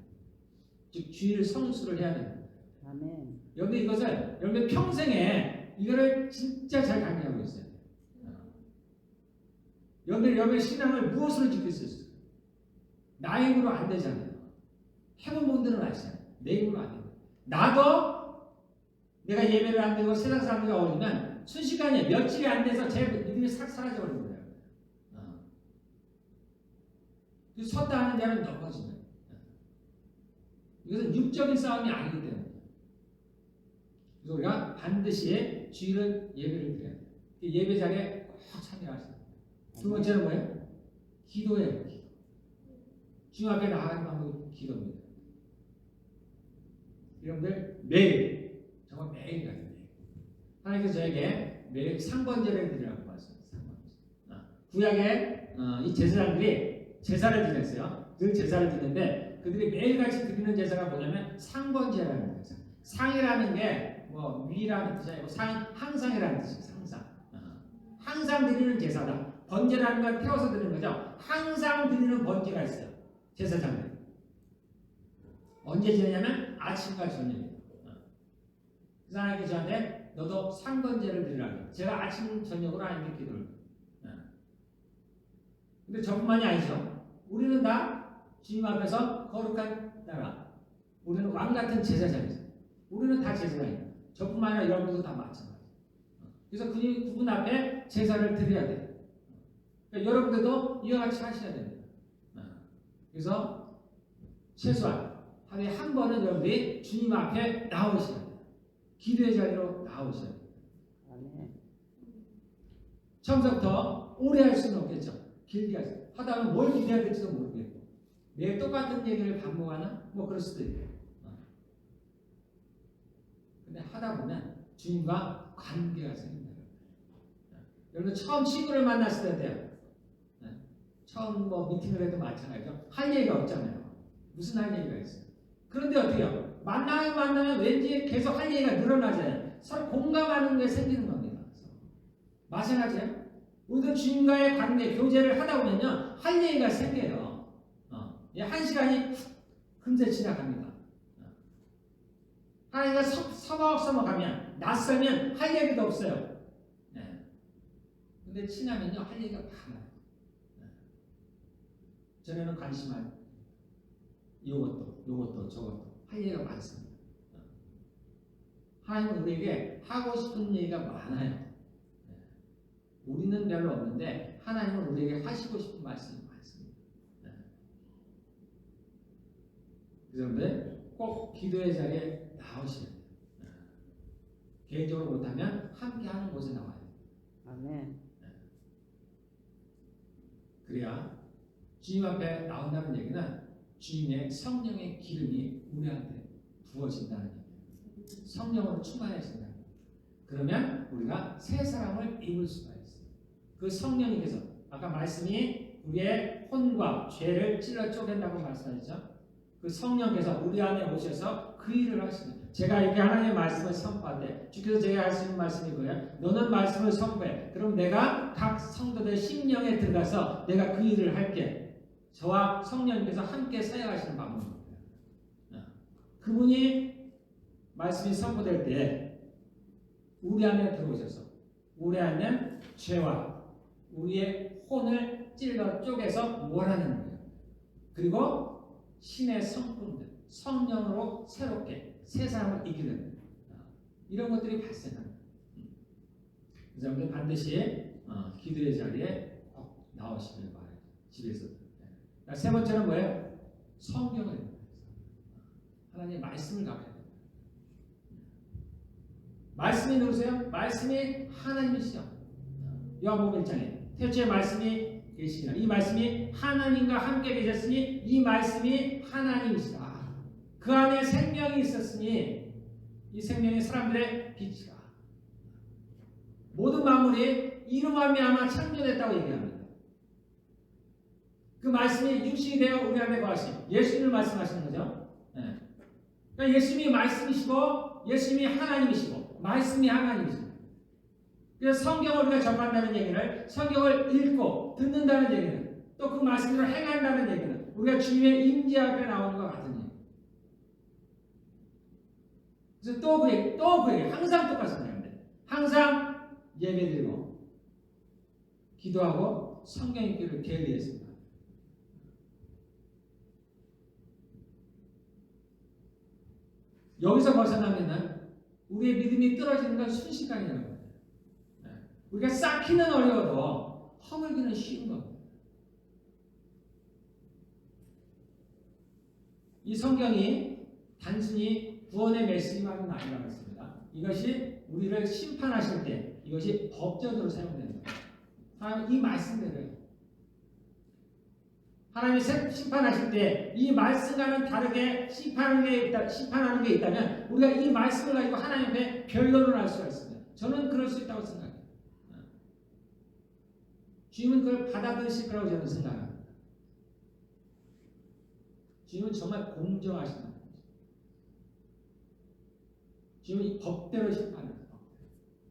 즉 주일 성수를 해야 됩니다. 아멘. 여러분들 이것을 여러분들 평생에 이거를 진짜 잘 강조하고 있어요. 여러분들 신앙을 무엇으로 지킬 수 있어요? 나의 힘으로 안 되잖아요. 해본 분들은 아시잖아요. 내 힘으로 안 돼요. 나도 내가 예배를 안 드리고 세상 사람들과 어울리면 순식간에 며칠이 안 돼서 제 믿음이 싹 사라져버린 거예요. 섰다 하는 자는 넘어지는. 이것은 육적인 싸움이 아니기 때문에. 그래서 우리가 반드시 주일은 예배를 드려야 돼요. 예배 자리에 꼭 참여하셔야 돼요. 두 번째는 뭐예요? 기도예요. 기도. 주님 앞에 나가는 방법이 기도입니다. 여러분들 매일 정말 매일 가요. 하나님께서 저에게 매일 상번제를 드리라고 말씀하셨어요. 구약에 이 제사장들이 제사를 지냈어요. 늘 제사를 지냈는데 그들이 매일같이 드리는 제사가 뭐냐면 상번제라는 거죠. 상이라는 게 뭐 위라는 뜻이 아니고 항상이라는 뜻이에요. 항상 드리는 제사다. 번제라는 건 태워서 드리는 거죠. 항상 드리는 번제가 있어요. 제사장들. 언제 지내냐면 아침과 저녁이에요. 그 하나님께서 저한테 너도 상번제를 드리라고. 제가 아침 저녁으로 하나님께 기도를. 근데 저뿐만이 아니죠. 우리는 다 주님 앞에서 거룩한 나라. 우리는 왕 같은 제사장이죠. 우리는 다 제사장이에요. 저뿐만 아니라 여러분들도 다 마찬가지예요. 그래서 그분 앞에 제사를 드려야 돼요. 그러니까 여러분들도 이와 같이 하셔야 됩니다. 그래서 최소한 하루에 한 번은 여러분들이 주님 앞에 나오셔야 돼요. 기도의 자리로 나오셔야 돼요. 처음부터 오래 할 수는 없겠죠. 길게 하세요. 하다 보면 뭘 기대해야 될지도 모르겠고 매일 똑같은 얘기를 반복하나? 뭐 그럴 수도 있고. 근데 하다 보면 주님과 관계가 생깁니다. 여러분 처음 친구를 만났을 때 돼요. 처음 뭐 미팅을 해도 마찬가지죠. 할 얘기가 없잖아요. 무슨 할 얘기가 있어요. 그런데 어떻게 해요? 만나면 왠지 계속 할 얘기가 늘어나잖아요. 서로 공감하는 게 생기는 겁니다. 마찬가지예요. 우리도 주님과의 관계, 교제를 하다 보면요. 할 얘기가 생겨요. 한 시간이 금세 지나갑니다. 하나님과 서먹서먹 하면, 낯설면 할 얘기도 없어요. 근데 친하면요. 할 얘기가 많아요. 전에는 관심할 요것도 저것도 할 얘기가 많습니다. 하나님은 우리에게 하고 싶은 얘기가 많아요. 우리는 별로 없는데 하나님은 우리에게 하시고 싶은 말씀이 많습니다. 그런데 꼭 기도의 자리에 나오셔야 돼요. 개인적으로 못하면 함께하는 곳에 나와야 돼요. 아멘. 그래야 주님 앞에 나온다는 얘기는 주님의 성령의 기름이 우리한테 부어진다는 얘기예요. 성령으로 충만해진다는 얘기예요. 그러면 우리가 새 사람을 입을 수가 있어요. 그 성령님께서 아까 말씀이 우리의 혼과 죄를 찔러 쪼갠다고 말씀하셨죠. 그 성령께서 우리 안에 오셔서 그 일을 하십니다. 제가 이렇게 하나님의 말씀을 선포하되 주께서 제가 할 수 있는 말씀이 뭐예요? 너는 말씀을 선포해. 그럼 내가 각 성도들 심령에 들어가서 내가 그 일을 할게. 저와 성령님께서 함께 사역하시는 방법입니다. 그분이 말씀이 선포될 때 우리 안에 들어오셔서 우리 안에 죄와 우리의 혼을 찔러 쪼개서 몰아내는 거예요. 그리고 신의 성품들, 성령으로 새롭게 새 사람을 이기는 이런 것들이 발생합니다. 그래서 여러분들 반드시 기도의 자리에 꼭 나오시길 바라요. 집에서도. 세 번째는 뭐예요? 성경을 하나님의 말씀을 갖게 됩니다. 말씀이 누구세요? 말씀이 하나님이시죠. 요한복음 1장에 태초에 말씀이 계시니라. 이 말씀이 하나님과 함께 계셨으니 이 말씀이 하나님이시라. 그 안에 생명이 있었으니 이 생명이 사람들의 빛이라. 모든 만물이 이로 말미암아 창조됐다고 얘기합니다. 그 말씀이 육신이 되어 우리 안에 거하시. 예수님을 말씀하시는 거죠. 네. 그러니까 예수님이 말씀이시고 예수님이 하나님이시고 말씀이 하나님이십니다. 그래서 성경을 우리가 접한다는 얘기는 성경을 읽고 듣는다는 얘기는 또 그 말씀으로 행한다는 얘기는 우리가 주님의 임재 앞에 나오는 것 같은 얘기. 그래서 또 그 얘기 항상 똑같습니다. 항상 예배드리고 기도하고 성경 읽기를 게을리했습니다. 여기서 벗어나면은 우리의 믿음이 떨어지는 건 순식간이라는 거예요. 우리가 쌓기는 어려워도 허물기는 쉬운 겁니다. 이 성경이 단순히 구원의 메시지만은 아니라고 했습니다. 이것이 우리를 심판하실 때 이것이 법전으로 사용됩니다. 하나님 이 말씀대로요. 하나님이 심판하실 때 이 말씀과는 다르게 심판하는 게 있다면 우리가 이 말씀을 가지고 하나님 앞에 변론을 할 수가 있습니다. 저는 그럴 수 있다고 생각해요. 주님은 그걸 받아들이실 거라고 저는 생각합니다. 주님은 정말 공정하신 분이죠. 주님은 이 법대로 심판해요.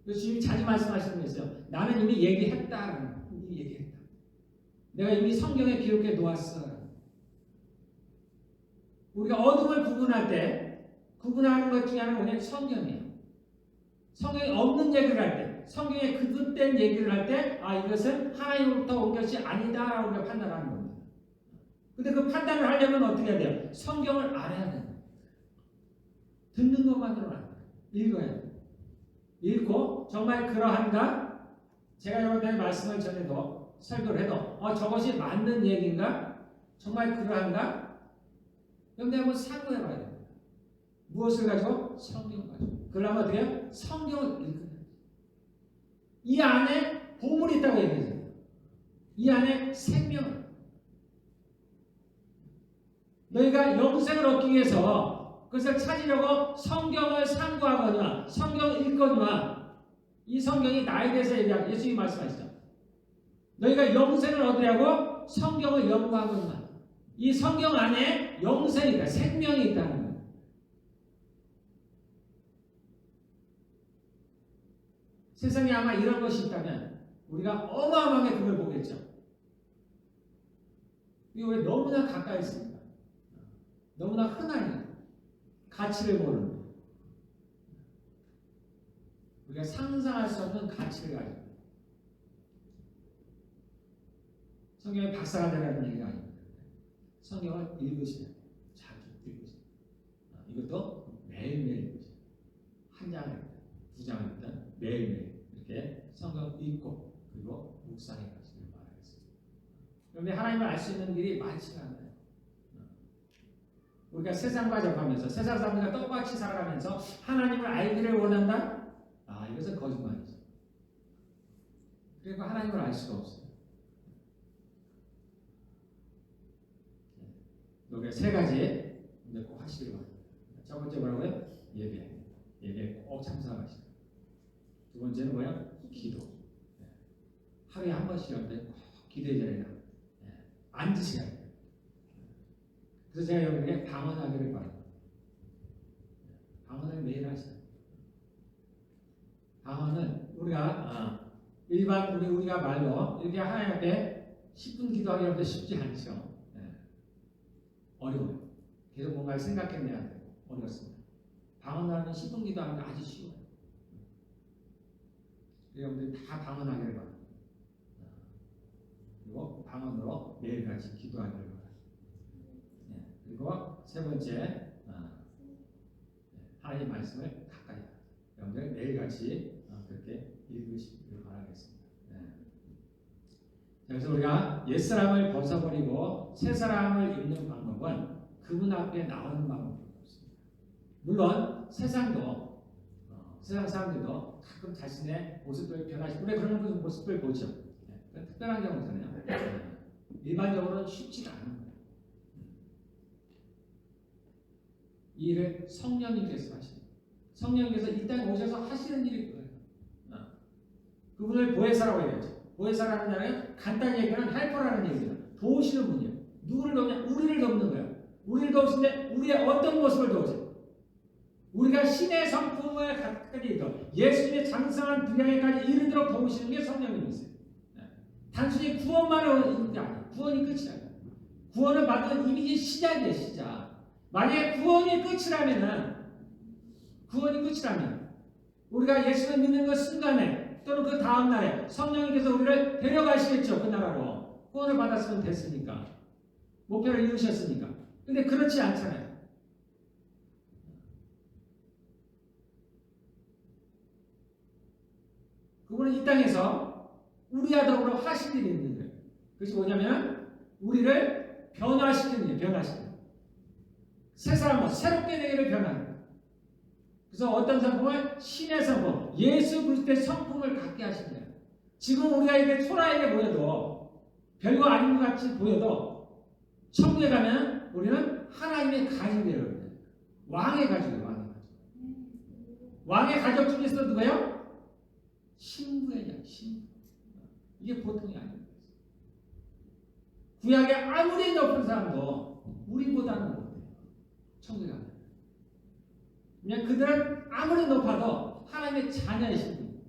그래서 주님이 자주 말씀하시는 게 있어요. 나는 이미 얘기했다. 이미 얘기했다. 내가 이미 성경에 기록해 놓았어. 우리가 어둠을 구분하는 것 중에 하나는 뭐냐면 성경이에요. 성경이 없는 얘기를 할 때, 성경에 그릇된 얘기를 할 때, 이것은 하나님으로부터 온 것이 아니다라고 우리가 판단하는 겁니다. 근데 그 판단을 하려면 어떻게 해야 돼요? 성경을 알아야 돼요. 듣는 것만으로는 안 돼요. 읽어야 돼요. 읽고 정말 그러한가? 제가 여러분들의 말씀을 전해도 설교를 해도 저것이 맞는 얘기인가? 정말 그러한가? 여러분들 한번 상고해봐야 돼요. 무엇을 가지고? 성경을 가지고. 그러려면 어떻게 해요? 성경을 읽어야 돼요. 이 안에 보물이 있다고 얘기해요. 이 안에 생명을. 너희가 영생을 얻기 위해서 그것을 찾으려고 성경을 상고하거니와 성경을 읽거니와 이 성경이 나에 대해서 얘기하고 예수님이 말씀하시죠. 너희가 영생을 얻으려고 성경을 연구하거니와 이 성경 안에 영생이다. 생명이 있다는 거예요. 세상에 아마 이런 것이 있다면 우리가 어마어마하게 그걸 보겠죠. 이거 왜 너무나 가까이 있습니다. 너무나 흔하니 가치를 모르는 거예요. 우리가 상상할 수 없는 가치를 가지고 성경에 박사가 되라는 얘기가 아닙니다. 성경을 읽으시면 자주 읽으시면 이것도 매일매일 읽으시면 한 장을 두 장을 읽든 매일매일 이렇게 성경 읽고 그리고 묵상해 가시길 바라겠습니다. 그런데 하나님을 알 수 있는 길이 많지가 않아요. 우리가 세상과 접하면서 세상 사람들과 똑같이 살아가면서 하나님을 알기를 원한다? 이것은 거짓말이죠. 그리고 하나님을 알 수가 없어요. 여기 세 가지 꼭 하시길 바랍니다. 첫 번째 뭐라고요? 예배 꼭 참석하시고. 두 번째는 뭐야? 기도. 하루에 한 번씩이라도 꼭 기도의 자리에 앉으셔야 돼요. 그래서 제가 여러분에게 방언하기를 바랍니다. 방언을 매일 하셔야 돼요. 방언은 우리가 일반 우리가 말로 이렇게 하나님 앞에 10분 기도하기가 쉽지 않죠. 어려워요. 계속 뭔가를 생각해내야 되고 어렵습니다. 방언하는 10분 기도하는 게 아주 쉬워요. 여러분들이 다 방언하기를 바랍니다. 그리고 방언으로 매일같이 기도하기를 바랍니다. 그리고 세 번째 하나님의 말씀을 가까이 합니다. 여러분들 매일같이 그렇게 읽으시길 바라겠습니다. 그래서 우리가 옛사람을 벗어버리고 새사람을 입는 방법은 그분 앞에 나오는 방법밖에 없습니다. 물론 세상 사람들도 가끔 자신의 모습을 변화시키고 우리가 그런 모습을 보죠. 특별한 경우잖아요. 일반적으로는 쉽지가 않은 거예요. 이 일을 성령님께서 하시는 거예요. 성령님께서 이 땅에 오셔서 하시는 일이 그거예요. 그분을 보혜사라고 얘기하죠. 보혜사라는 자는 간단히 얘기하면 헬퍼라는 얘기예요. 도우시는 분이에요. 누구를 돕냐? 우리를 돕는 거예요. 우리를 도우시는데 우리의 어떤 모습을 도우세요? 우리가 신의 성품을 갖게 되도록 예수님의 장성한 분량에까지 이르도록 도우시는 게 성령님이세요. 단순히 구원만 있는 게 아니에요. 구원이 끝이 아니에요. 구원을 받은 이미 시작이에요. 시작. 만약에 구원이 끝이라면 우리가 예수를 믿는 그 순간에 또는 그 다음 날에 성령님께서 우리를 데려가시겠죠. 그 나라로. 구원을 받았으면 됐으니까. 목표를 이루셨으니까. 근데 그렇지 않잖아요. 그분은 이 땅에서 우리와 더불어 하실 일이 있는 거예요. 그것이 뭐냐면 우리를 변화시키는 거예요. 변화시키는 거예요. 새 사람으로 새롭게 되기를 변하는 거예요. 그래서 어떤 성품을 신의 성품, 예수 그리스도의 성품을 갖게 하신 거예요. 지금 우리가 이게 초라하게 보여도 별거 아닌 것 같이 보여도 천국에 가면 우리는 하나님의 가족이에요. 왕의 가족이에요. 왕의 가족. 왕의 가족 중에서 누구예요? 신부예요. 신부. 이게 보통이 아닙니다. 구약에 아무리 높은 사람도 우리보다는 못해요. 천국에 가면. 그냥 그들은 아무리 높아도 하나님의 자녀의 신분입니다.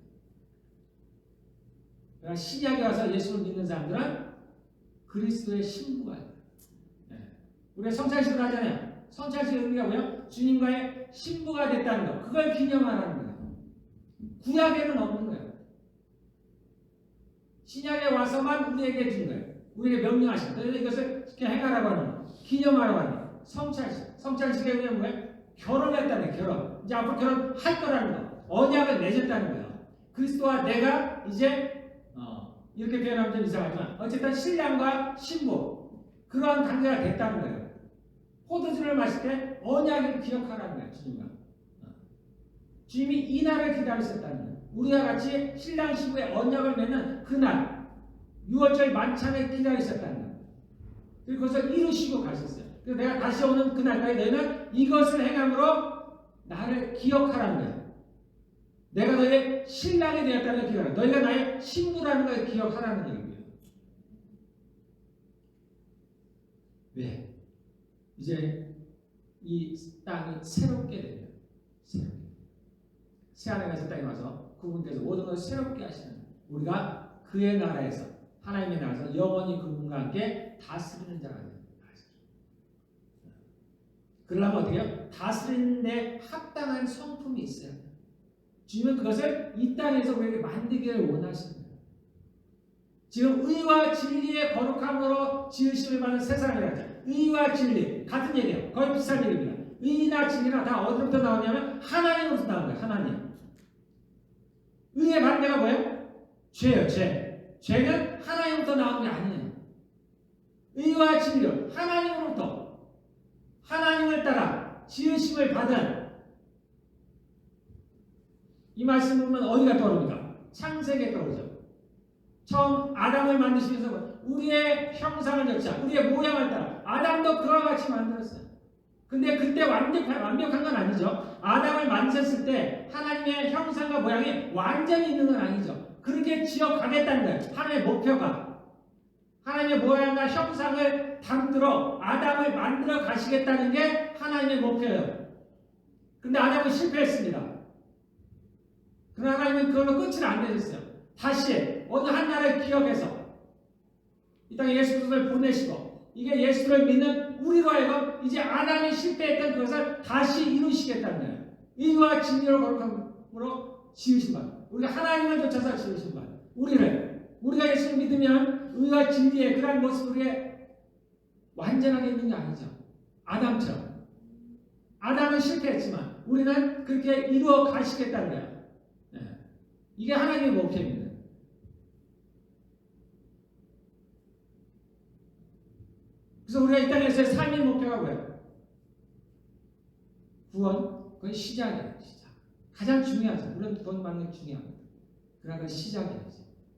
그러나 신약에 와서 예수를 믿는 사람들은 그리스도의 신부가요. 우리가 성찬식을 하잖아요. 성찬식의 의미가 뭐예요? 주님과의 신부가 됐다는 거. 그걸 기념하라는 거예요. 구약에는 없는 거예요. 신약에 와서만 우리에게 준 거예요. 우리에게 명령하신 거예요. 이것을 행하라고 하는 거예요. 기념하라고 하는 거예요. 성찬식. 성찬식의 의미가 뭐예요? 결혼했다는 거예요. 결혼. 이제 앞으로 결혼할 거라는 거. 언약을 맺었다는 거예요. 그리스도와 내가 이제 이렇게 표현하면 좀 이상하지만 어쨌든 신랑과 신부 그러한 관계가 됐다는 거예요. 포도주를 마실 때 언약을 기억하라는 거예요. 주님과. 주님이 이 날을 기다리셨다는 거예요. 우리와 같이 신랑 신부의 언약을 맺는 그날 6월절 만찬을 기다리셨다는 거예요. 그리고 그것을 이루시고 가셨어요. 그래서 내가 다시 오는 그날까지 너희는 이것을 행함으로 나를 기억하라는 거예요. 내가 너희의 신랑이 되었다는 걸 기억하라. 너희가 나의 신부라는 걸 기억하라는 얘기예요. 왜? 이제 이 땅이 새롭게 되면 새 하나님께서 땅에 와서 그분께서 모든 것을 새롭게 하시는 우리가 그의 나라에서 하나님의 나라에서 영원히 그분과 함께 다스리는 자가 됩니다. 그러려면 어떻게 해요? 다스리는 데 합당한 성품이 있어야 돼요. 주님은 그것을 이 땅에서 우리에게 만들기를 원하시는 거예요. 지금 의와 진리의 거룩함으로 지으심을 받는 새 사람이라죠. 의와 진리 같은 얘기예요. 거의 비슷한 얘기입니다. 의나 진리나 다 어디로부터 나오냐면 하나님으로부터 나온 거예요. 하나님. 의의 반대가 뭐예요? 죄예요. 죄. 죄는 하나님으로부터 나온 게 아니에요. 의와 진리 하나님으로부터 하나님을 따라 지으심을 받은 이 말씀 보면 어디가 떠오릅니까? 창세기에 떠오르죠. 처음 아담을 만드시면서 우리의 형상을 좇아 우리의 모양을 따라 아담도 그와 같이 만들었어요. 근데 그때 완벽한 건 아니죠. 아담을 만드셨을 때 하나님의 형상과 모양이 완전히 있는 건 아니죠. 그렇게 지어가겠다는 거예요. 하나님의 목표가. 하나님의 모양과 형상을 담들어 아담을 만들어 가시겠다는 게 하나님의 목표예요. 근데 아담은 실패했습니다. 그러나 하나님은 그걸로 끝을 안 내셨어요. 다시 어느 한 날을 기억해서 이 땅에 예수 그리스도를 보내시고 이게 예수를 믿는 우리로 하여금 이제 아담이 실패했던 그것을 다시 이루시겠다는 거예요. 의와 진리로 거룩함으로 지으신 것. 우리가 하나님을 좇아서 지으신 것. 우리가 예수를 믿으면 의와 진리의 그런 모습을 완전하게 있는 게 아니죠. 아담처럼. 아담은 실패했지만 우리는 그렇게 이루어 가시겠다는 거예요. 이게 하나님의 목표입니다. 그래서 우리가 이 땅에서의 삶의 목표가 뭐예요? 구원, 그건 시작이에요. 시작. 가장 중요하죠. 물론 돈 받는 게 중요합니다. 그러나 그건 시작이에요.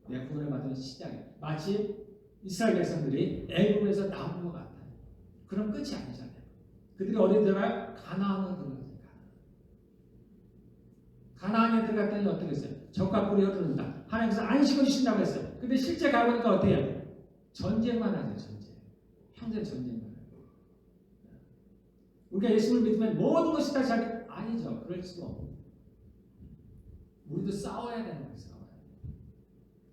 내 구원을 받는 시작이에요. 마치 이스라엘 백성들이 애굽에서 나온 것 같아요. 그럼 끝이 아니잖아요. 그들이 어디 들어가요? 가나안으로 들어가요. 가나안에 들어갔더니 어떻게 했어요? 젖과 꿀이 흐르는다. 하나님께서 안식을 주신다고 했어요. 근데 실제 가보니까 어때요? 전쟁만 하죠. 전쟁. 평생 전쟁만 하죠. 우리가 예수를 믿으면 모든 것이 다 잘 아니죠. 그럴 수가 없고 우리도 싸워야 되는 거예요. 싸워야.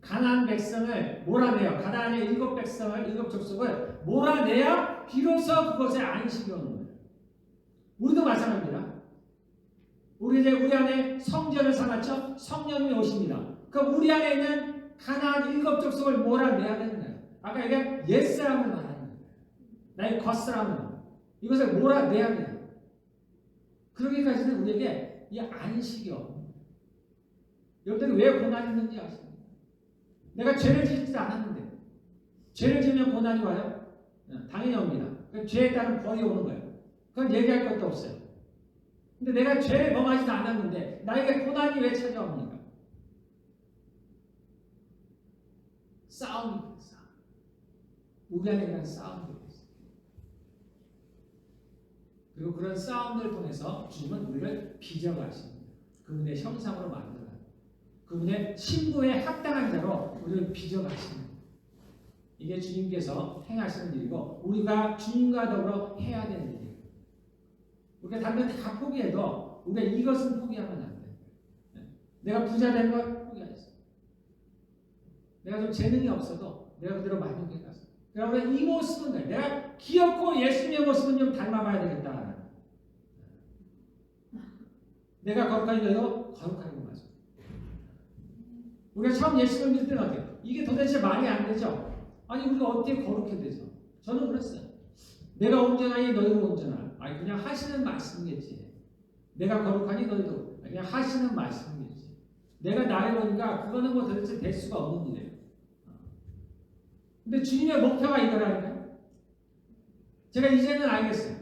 가나안 백성을 몰아내요. 가나안의 7 백성을 7 족속을 몰아내야 비로소 그것에 안식이 오는 거예요. 우리도 마찬가지입니다. 우리 안에 성전을 삼았죠. 성령이 오십니다. 그럼 우리 안에 있는 가나안 7 족속을 몰아내야 되는 거예요. 아까 얘기한 옛사람을 말하는 거예요. 나의 겉사람을 이것을 몰아내야 돼요. 그러기까지는 우리에게 이 안식이 없는 거예요. 여러분들이 왜 고난이 있는지 아십니까? 내가 죄를 짓지 않았는데 죄를 지으면 고난이 와요? 당연히 옵니다. 죄에 따른 벌이 오는 거예요. 그건 얘기할 것도 없어요. 근데 내가 죄를 범하지도 않았는데 나에게 고난이 왜 찾아옵니까? 싸움이에요. 싸움. 우리 안에 그런 싸움이 있어요. 그리고 그런 싸움들을 통해서 주님은 우리를 빚어가십니다. 그분의 형상으로 만들어요. 그분의 신부에 합당한 자로 우리를 빚어가십니다. 이게 주님께서 행하시는 일이고 우리가 주님과 더불어 해야 되는 일이에요. 우리가 다른 건 다 포기해도 우리가 이것은 포기하면 안 돼요. 내가 부자 된 걸 포기하겠어. 내가 좀 재능이 없어도 내가 그대로 만족해 갔어. 그러나 이 모습은 내가 귀엽고 예수님의 모습은 좀 닮아봐야 되겠다. 내가 거룩하게 되도 거룩하게 맞아. 우리가 처음 예수를 믿을 때는 어때요? 이게 도대체 말이 안 되죠? 아니 우리가 어떻게 거룩해 되죠? 저는 그랬어요. 내가 온전하니 너희도 온전하라. 아니 그냥 하시는 말씀이겠지. 내가 거룩하니 너희도 그냥 하시는 말씀이겠지. 내가 나를 보니까 그거는 뭐 도대체 될 수가 없는 일이에요. 근데 주님의 목표가 이거라니까요. 제가 이제는 알겠어요.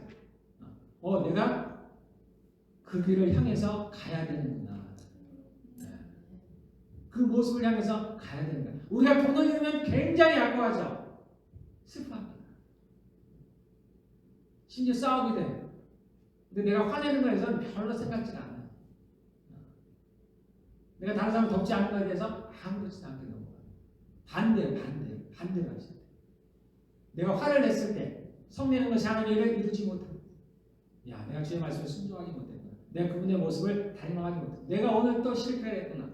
내가 그 길을 향해서 가야 되는구나. 그 모습을 향해서 가야 된다. 우리가 돈을 잃으면 굉장히 아까워하죠. 슬퍼합니다. 심지어 싸우게 돼요. 근데 내가 화내는 거에 대해서는 별로 생각지가 않아요. 내가 다른 사람을 덮지 않는 거에 대해서 아무렇지도 않게 넘어가요. 반대로 하죠. 내가 화를 냈을 때 성내는 것이 하나님의 일을 이루지 못합니다. 야, 내가 주의 말씀을 순종하지 못했구나. 내가 그분의 모습을 닮아가지 못했구나. 내가 오늘 또 실패를 했구나.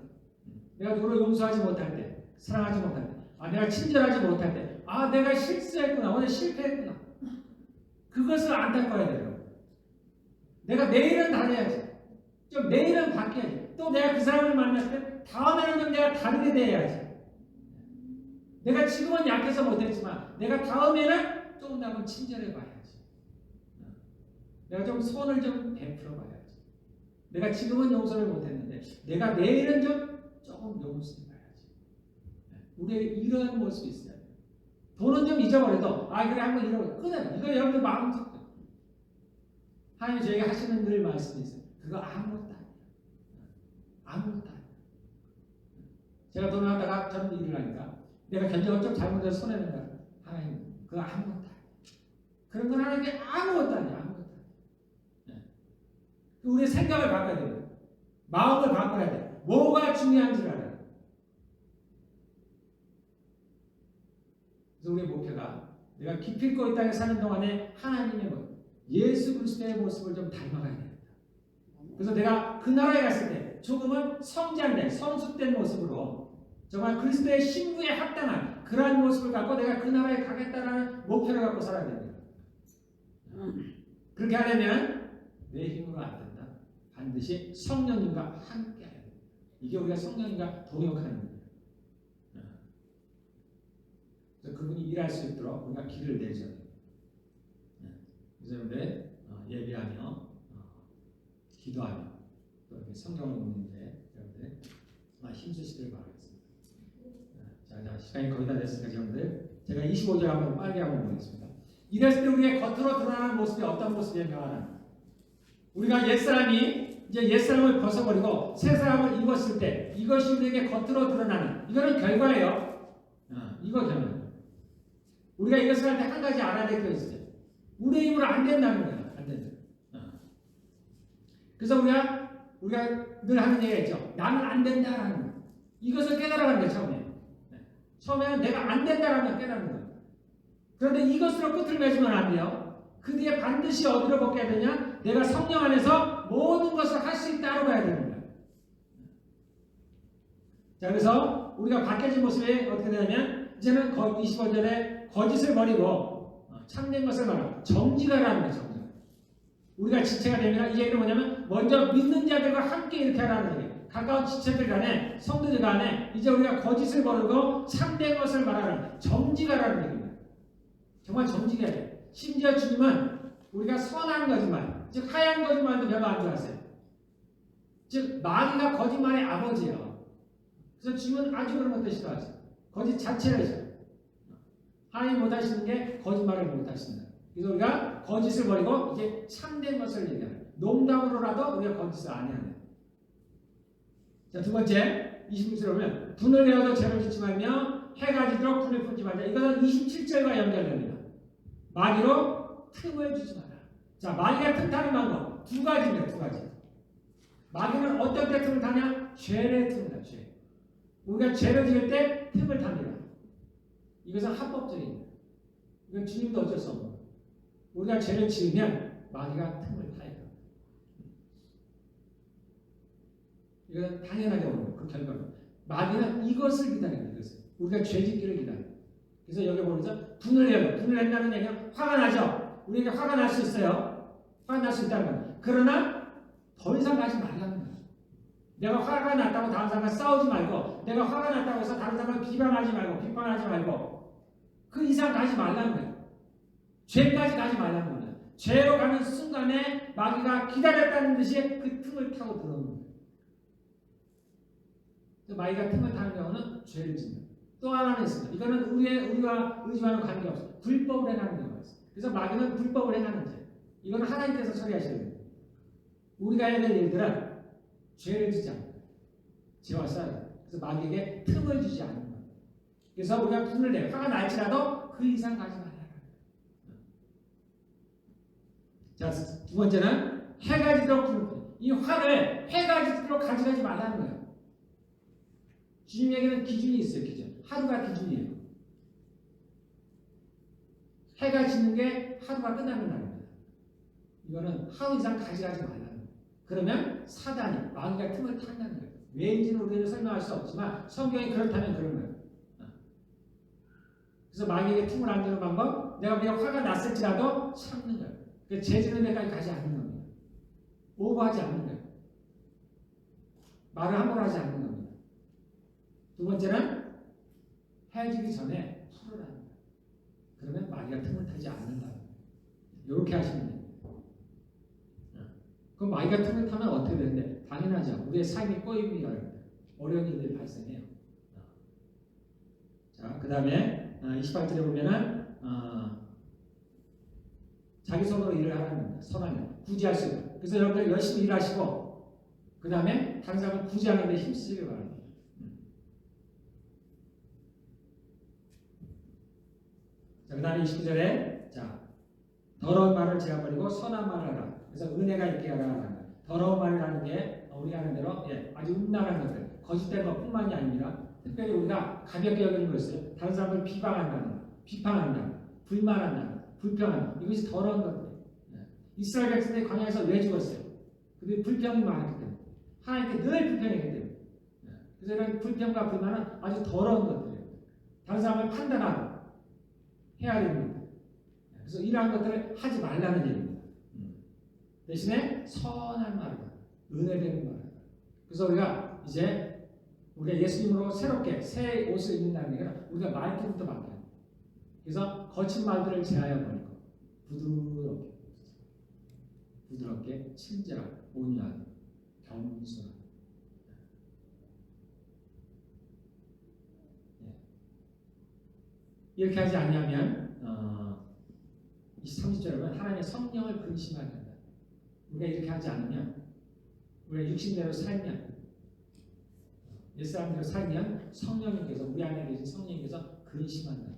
내가 누구를 용서하지 못할 때, 사랑하지 못할 때, 내가 친절하지 못할 때, 내가 실수했구나. 오늘 실패했구나. 그것을 안타까워야 돼요. 내가 내일은 다르야지. 좀 내일은 바뀌어야지. 또 내가 그 사람을 만났을 때 다음에는 좀 내가 다르게 돼야지. 내가 지금은 약해서 못했지만 내가 다음에는 조금 더 친절해 봐야지. 내가 좀 손을 좀 베풀어 봐야지. 내가 지금은 용서를 못했는데 내가 내일은 조금 용서해 봐야지. 우리에게 이러한 모습이 있어요. 돈은 좀 잊어버려도 그래 한번 잃어버려. 끊어요. 이거 여러분들 마음속에 하나님 저에게 하시는 늘 말씀이 있어요. 그거 아무것도 아니에요. 아무것도 아니에요. 제가 돈을 갖다가 저런 일을 하니까 내가 견적을 좀 잘못해서 손해낸다. 하나님 그거 아무것도 아니에요. 그런 건 하나님께 아무것도 아니에요. 아무것도 아니에요. 우리의 생각을 바꿔야 돼요. 마음을 바꿔야 돼요. 뭐가 중요한지를 알아요. 그래서 우리의 목표가 내가 기필코 이 땅에 사는 동안에 하나님의 모습, 예수 그리스도의 모습을 좀 닮아가야 됩니다. 그래서 내가 그 나라에 갔을 때 조금은 성장된, 성숙된 모습으로 정말 그리스도의 신부에 합당한 그러한 모습을 갖고 내가 그 나라에 가겠다라는 목표를 갖고 살아야 됩니다. 그렇게 하려면 내 힘으로 안 된다. 반드시 성령님과 함께 해야 됩니다. 이게 우리가 성령님과 동역하는 거예요. 그래서 그분이 일할 수 있도록 우리가 길을 내줘야 됩니다. 그래서 여러분들 예배하며 기도하며 또 이렇게 성경을 읽는데 여러분들 힘쓰시길 바라겠습니다. 자, 시간이 거의 다 됐으니까 여러분들 제가 25절 한번 빨리 한번 보겠습니다. 이랬을 때 우리의 겉으로 드러나는 모습이 어떤 모습인가? 우리가 옛사람이 이제 옛사람을 벗어버리고 새사람을 입었을 때 이것이 우리에게 겉으로 드러나는 이거는 결과예요. 이거 결과예요. 우리가 이것을 할 때 한 가지 알아야 될 게 있어요. 우리의 힘으로 안 된다는 거예요. 안 된다. 그래서 우리가 늘 하는 얘기가 있죠. 나는 안 된다라는 거예요. 이것을 깨달아가는 거예요. 처음에. 처음에는 내가 안 된다라는 걸 깨닫는 거예요. 그런데 이것으로 끝을 맺으면 안 돼요. 그 뒤에 반드시 어디로 벗겨야 되냐? 내가 성령 안에서 모든 것을 할 수 있다고 가야 되는 거예요. 자, 그래서 우리가 바뀌어진 모습이 어떻게 되냐면 이제는 25절에 거짓을 버리고 참된 것을 말하고 정직하라는 거예요. 정직. 우리가 지체가 되면 이 얘기는 뭐냐면 먼저 믿는 자들과 함께 이렇게 하라는 얘기예요. 가까운 지체들 간에 성도들 간에 이제 우리가 거짓을 버리고 참된 것을 말하는 정직하라는 얘기입니다. 정말 정직해야 돼요. 심지어 주님은 우리가 선한 거짓말, 즉 하얀 거짓말도 별로 안 좋아하세요. 즉 마귀가 거짓말의 아버지예요. 그래서 주님은 아주 그런 것도 싫어하세요. 거짓 자체를 싫어해요. 하나님 못하시는 게 거짓말을 못하신다. 그래서 우리가 거짓을 버리고 이제 참된 것을 얘기하는 거예요. 농담으로라도 우리가 거짓을 안 해야 돼요. 자, 두 번째 26절에 보면 분을 내어도 죄를 짓지 말며 해가 지도록 불을 품지 말자. 이거는 27절과 연결됩니다. 마귀로 틈을 주지 마라. 자, 마귀가 틈타는 방법 두 가지입니다. 두 가지. 마귀는 어떤 때 틈을 타냐? 죄의 틈을 타요. 죄. 우리가 죄를 지을 때 틈을 탑니다. 이것은 합법적입니다. 이건 주님도 어쩔 수 없는 거예요. 우리가 죄를 지으면 마귀가 틈을 타요. 이건 당연하게 오는 거예요. 그 결과는. 마귀는 이것을 기다립니다. 이것을. 우리가 죄 짓기를 기다려요. 그래서 여기 보면서 분을 내요. 분을 낸다는 얘기는 화가 나죠. 우리에게 화가 날 수 있어요. 화가 날 수 있다는 거예요. 그러나 더 이상 가지 말라는 거예요. 내가 화가 났다고 다른 사람과 싸우지 말고, 내가 화가 났다고 해서 다른 사람을 비방하지 말고, 비판하지 말고, 그 이상 가지 말라는 거예요. 죄까지 가지 말라는 거예요. 죄로 가는 순간에 마귀가 기다렸다는 듯이 그 틈을 타고 들어오는 거예요. 마귀가 틈을 타는 경우는 죄를 짓는. 또 하나는 있습니다. 이거는 우리가 의지와는 관계없어요. 불법을 행하는 경우가 있어요. 그래서 마귀는 불법을 행하는 죄. 이거는 하나님께서 처리하셔야 돼요. 우리가 해야 될 일들은 죄를 짓지 않는 거예요. 죄와 싸워야 돼요. 그래서 마귀에게 틈을 주지 않는 거예요. 그래서 우리가 분을 내요. 화가 날지라도 그 이상 가지 말아라. 자, 두 번째는 해가 지도록 불을 품어요. 이 화를 해가 지도록 가져가지 말라는 거예요. 주님에게는 기준이 있어요. 기준. 하루가 기준이에요. 해가 지는 게 하루가 끝나는 날입니다. 이거는 하루 이상 가져가지 말라는 거예요. 그러면 사단이 마귀가 틈을 탄다는 거예요. 왜인지는 우리는 설명할 수 없지만 성경이 그렇다면 그런 거예요. 그래서 마귀에게 틈을 안 주는 방법, 내가 그냥 화가 났을지라도 참는 거예요. 그러니까 죄지는 데까지 가지 않는 겁니다. 오버하지 않는 거예요. 말을 함부로 하지 않는 겁니다. 두 번째는 헤어지기 전에 풀으라는 거예요. 그러면 마귀가 틈을 타지 않는다. 이렇게 하시면 돼요. 그럼 마귀가 틈을 타면 어떻게 되는데? 당연하죠. 우리의 삶이 꼬임이 어려운 일들이 발생해요. 자, 그 다음에 28절에 보면은 자기 손으로 일을 하라는 겁니다. 선하게 구제할 수 있도록. 그래서 여러분들 열심히 일하시고 그 다음에 다른 사람을 구제하는 데 힘쓰기를 바랍니다. 자, 그 다음에 29절에 자, 더러운 말을 제어버리고 선한 말을 하라. 그래서 은혜가 있게 하라. 더러운 말을 하는 게 우리가 하는 대로 아주 음란한 것들, 거짓된 것뿐만이 아닙니다. 특별히 우리가 가볍게 여기는 것을 다른 사람을 비방한다는, 비판한다는, 불만한다는, 불평한다는 이것이 더러운 것들. 이스라엘 백성들이 광야에서 왜 죽었어요? 그들이 불평이 많았기 때문에, 하나님께 늘 불평했기 때문에. 그래서 이런 불평과 불만은 아주 더러운 것들이에요. 다른 사람을 판단하고 해야 됩니다. 그래서 이러한 것들을 하지 말라는 얘기입니다. 대신에 선한 말을, 은혜되는 말을. 그래서 우리가 이제 우리가 예수님으로 새롭게 새 옷을 입는다는 얘기가 우리가 말투부터 바뀌어요. 그래서 거친 말들을 제하여 버리고 부드럽게 친절하고 온유하게 겸손하게. 이렇게 하지 않냐면 30절에 보면 하나님의 성령을 근심하게 한다. 우리가 이렇게 하지 않으면, 우리가 육신대로 살면, 옛사람대로 살면 성령님께서, 우리 안에 계신 성령님께서 근심한다.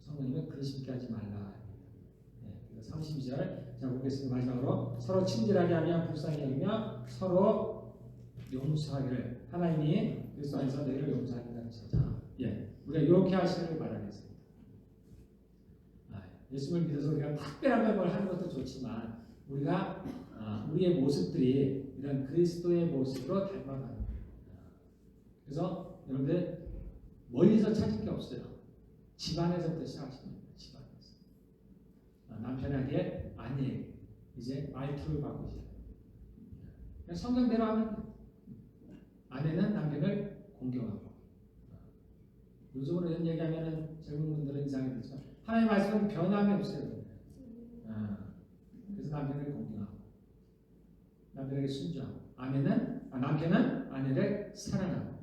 성령님은 근심케 하지 말라. 그래서 32절 자 보겠습니다. 마지막으로 서로 친절하게 하며 불쌍히 여기며 서로 용서하기를 하나님이 그리스도 안에서 너희를 용서하리라 하셨다. 예, 우리가 이렇게 하시기를 바라겠습니다. 예수를 믿어서 우리가 특별한 걸 하는 것도 좋지만 우리가 우리의 모습들이 이런 그리스도의 모습으로 닮아가는 거예요. 그래서 여러분들 멀리서 찾을 게 없어요. 집안에서부터 시작하시면 됩니다. 집안에서. 남편에게 아내에게 이제 말투를 바꾸셔야 돼요. 그냥 성경대로 하면 돼요. 아내는 남편을 공경하고. 요즘으로 이런 얘기하면 젊은 분들은 이상하게 되죠. 하나님의 말씀은 변함이 없어요. 그래서 남편을 공경하고 남편에게 순종하고 남편은 아내를 사랑하고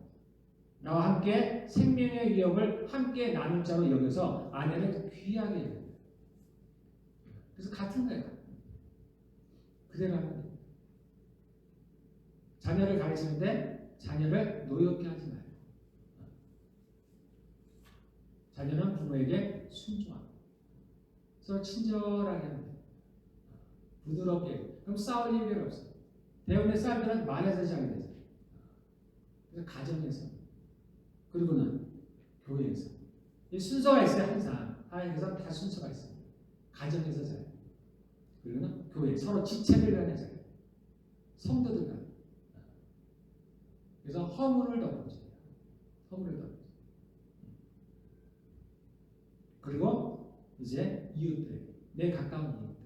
나와 함께 생명의 위협을 함께 나눌 자로 여겨서 아내를 귀하게 여겨요. 그래서 같은 거예요. 그대로 하면 돼요. 자녀를 가르치는데 자녀를 노엽게 하지 말고 자녀는 부모에게 순종하고 서로 친절하게 하면 돼요. 부드럽게. 그럼 싸울 일이 별로 없어요. 대부분의 사람들은 말에서 시작이 되죠. 그래서 가정에서 그리고는 교회에서 이 순서가 있어요. 항상 하나님께서 다 순서가 있어요. 가정에서 잘 그리고는 교회 서로 지체를 간에 잘 성도들 간 그래서 허물을 덮어줘요. 허물을 덮어줘요. 그리고 이제 이웃들 내 가까운 이웃들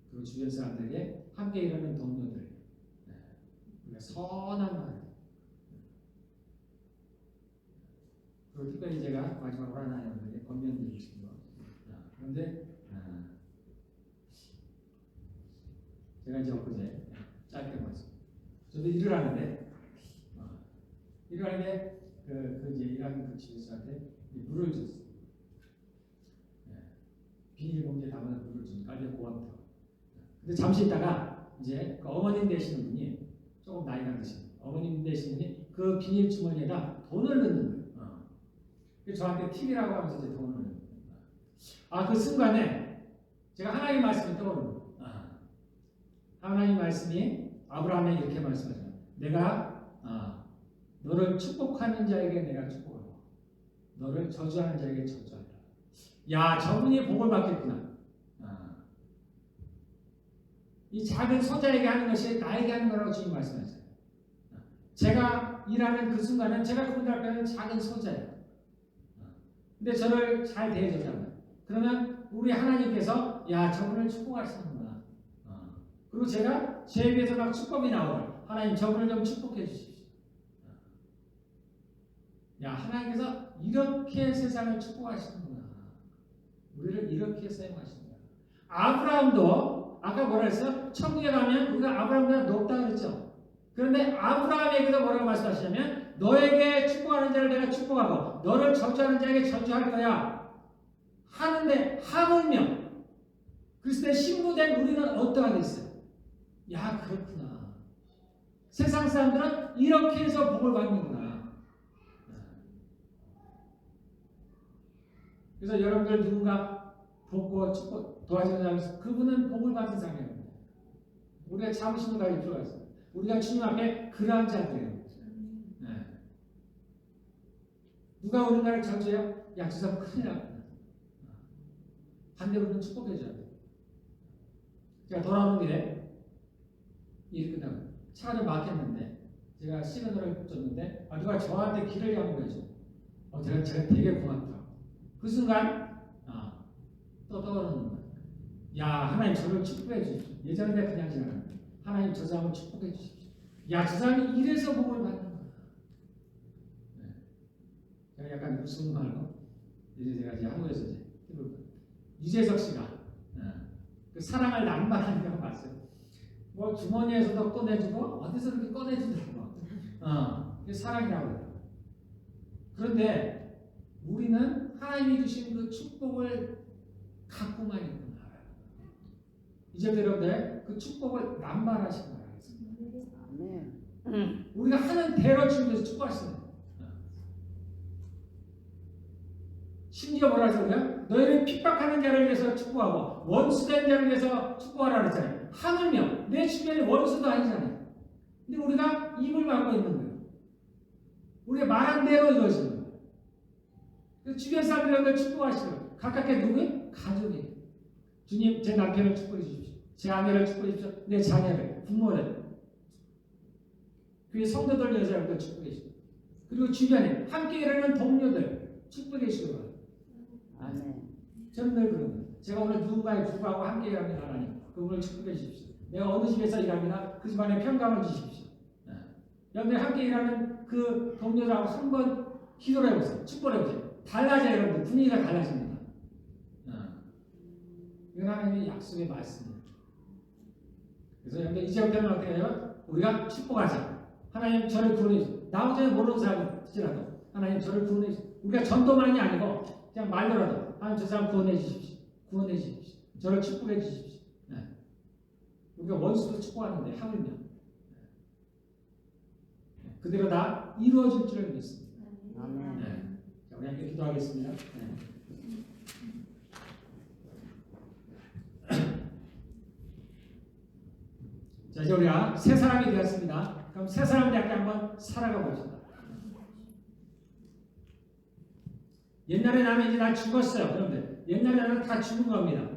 그리고 주변 사람들에게 함께 일하는 동료들 우리가 선한 말 그리고 특별히 제가 마지막으로 하나 여러분에게 권면드리고 싶은 거 그런데 제가 이제 엊그제 짧게 말씀 저도 일을 하는데 그 이제 일하는 그 집에서한테 물을 줬어요. 비닐봉지에 담아서 물을 주니까 아주 고맙더라고요. 근데 잠시 있다가 이제 그 어머님 되시는 분이 조금 나이가 드신 어머님 되시는 분이 그 비닐 주머니에다 돈을 넣는 거예요. 그래서 저한테 팁이라고 하면서 이제 돈을 넣는 거예요. 그 순간에 제가 하나님 말씀이 떠오르는 거예요. 하나님 말씀이 아브라함에 이렇게 말씀하죠. 내가 너를 축복하는 자에게 내가 축복하고 너를 저주하는 자에게 저주하리라. 야, 저분이 복을 받겠구나. 이 작은 소자에게 하는 것이 나에게 하는 거라고 주님 말씀하셨어요. 제가 일하는 그 순간은 제가 그분들 앞에는 작은 소자예요. 근데 저를 잘 대해줬잖아요. 그러면 우리 하나님께서 야, 저분을 축복하시는구나. 그리고 제가 제 입에서 막 축복이 나오고 하나님 저분을 좀 축복해 주십시오. 야, 하나님께서 이렇게 세상을 축복하시는구나. 우리를 이렇게 사용하신다. 아브라함도 아까 뭐라 했어요? 천국에 가면 우리가 아브라함보다 높다 그랬죠. 그런데 아브라함에게도 뭐라고 말씀하시냐면 너에게 축복하는 자를 내가 축복하고 너를 저주하는 자에게 저주할 거야. 하는데 하물며 그리스도의 신부된 우리는 어떠하겠어요? 야, 그렇구나. 세상 사람들은 이렇게 해서 복을 받는구나. 그래서 여러분들 누군가 돕고 축복 도와주는 사람이 그분은 복을 받은 사람이에요. 우리가 자부심을 가질 필요가 있어요. 우리가 주님 앞에 그러한 자들이에요. 누가 우리나라를 저주해요? 야, 저 사람 큰일 나구나. 반대로 우리는 축복해줘야 돼요. 제가 돌아오는 길에 일이 끝나고 차가 좀 막혔는데 제가 시그널을 줬는데 누가 저한테 길을 양보해줘. 제가 되게 고맙다. 그 순간 또 떠오르는 거예요. 야, 하나님 저를 축복해 주십시오. 예전에 내가 그냥 지나갔는데 하나님 저 사람을 축복해 주십시오. 야, 저 사람이 이래서 복을 받는 거야. 제가 약간 무슨 말로 이제 제가 이제 한국에서 이제 유재석 씨가 그 사랑을 남발하는 걸 봤어요. 뭐 주머니에서도 꺼내주고 어디서 그렇게 꺼내주더라고. 그게 사랑이라고 해요. 그런데 우리는 하나님이 주신 그 축복을 갖고만 있구나. 이제 여러분들 그 축복을 남발하시기 바라겠습니다. 우리가 하는 대로 주님께서 축복하시는 거예요. 심지어 뭐라 하셨어요? 너희를 핍박하는 자를 위해서 축복하고 원수된 자를 위해서 축복하라 그랬잖아요. 하물며 내 주변에 원수도 아니잖아요. 근데 우리가 입을 막고 있는 거예요. 우리가 말한 대로 이루어지는 거예요. 그래서 주변 사람들을 축복하시고 가깝게 누구예요? 가족이에요. 주님, 제 남편을 축복해 주십시오. 제 아내를 축복해 주십시오. 내 자녀를, 부모를. 교회 성도들 여자들도 축복해 주시고. 그리고 주변에 함께 일하는 동료들 축복해 주시기 바랍니다. 아멘. 저는 늘 그런 거예요. 제가 오늘 누군가의 부부하고 함께 일합니다. 하나님. 그분을 축복해 주십시오. 내가 어느 집에서 일합니다. 그 집안에 평강을 주십시오. 여러분들 함께 일하는 그 동료들하고 한번 기도를 해보세요. 축복을 해보세요. 달라져요, 여러분들. 분위기가 달라집니다. 이건 하나님의 약속의 말씀입니다. 그래서 여러분들 이제부터는 어떻게 해요? 우리가 축복하자. 하나님 저를 구원해 주세요. 나 혼자 모르는 사람일지라도 하나님 저를 구원해 주세요. 우리가 전도만이 아니고 그냥 말로라도 하나님 저 사람 구원해 주십시오. 구원해 주십시오. 저를 축복해 주십시오. 우리가 원수도 축복하는데 하물며 그대로 다 이루어질 줄을 믿습니다. 아멘. 자, 우리 함께 기도하겠습니다. 자, 이제 우리가 새 사람이 되었습니다. 그럼 새 사람답게 한번 살아가 봅시다. 옛날에 나는 이제 다 죽었어요. 그런데 옛날에 나는 다 죽은 겁니다.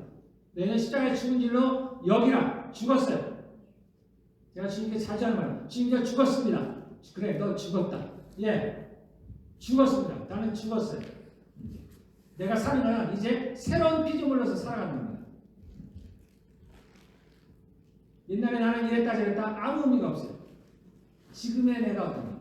내년 십자가에 죽은 줄로 여기라 죽었어요. 제가 주님께 자주 하는 말, 주님께 죽었습니다. 그래, 너 죽었다. 예, 죽었습니다. 나는 죽었어요. 내가 사는 건 이제 새로운 피조물로서 살아가는 겁니다. 옛날에 나는 이랬다 저랬다 아무 의미가 없어요. 지금의 내가 어떤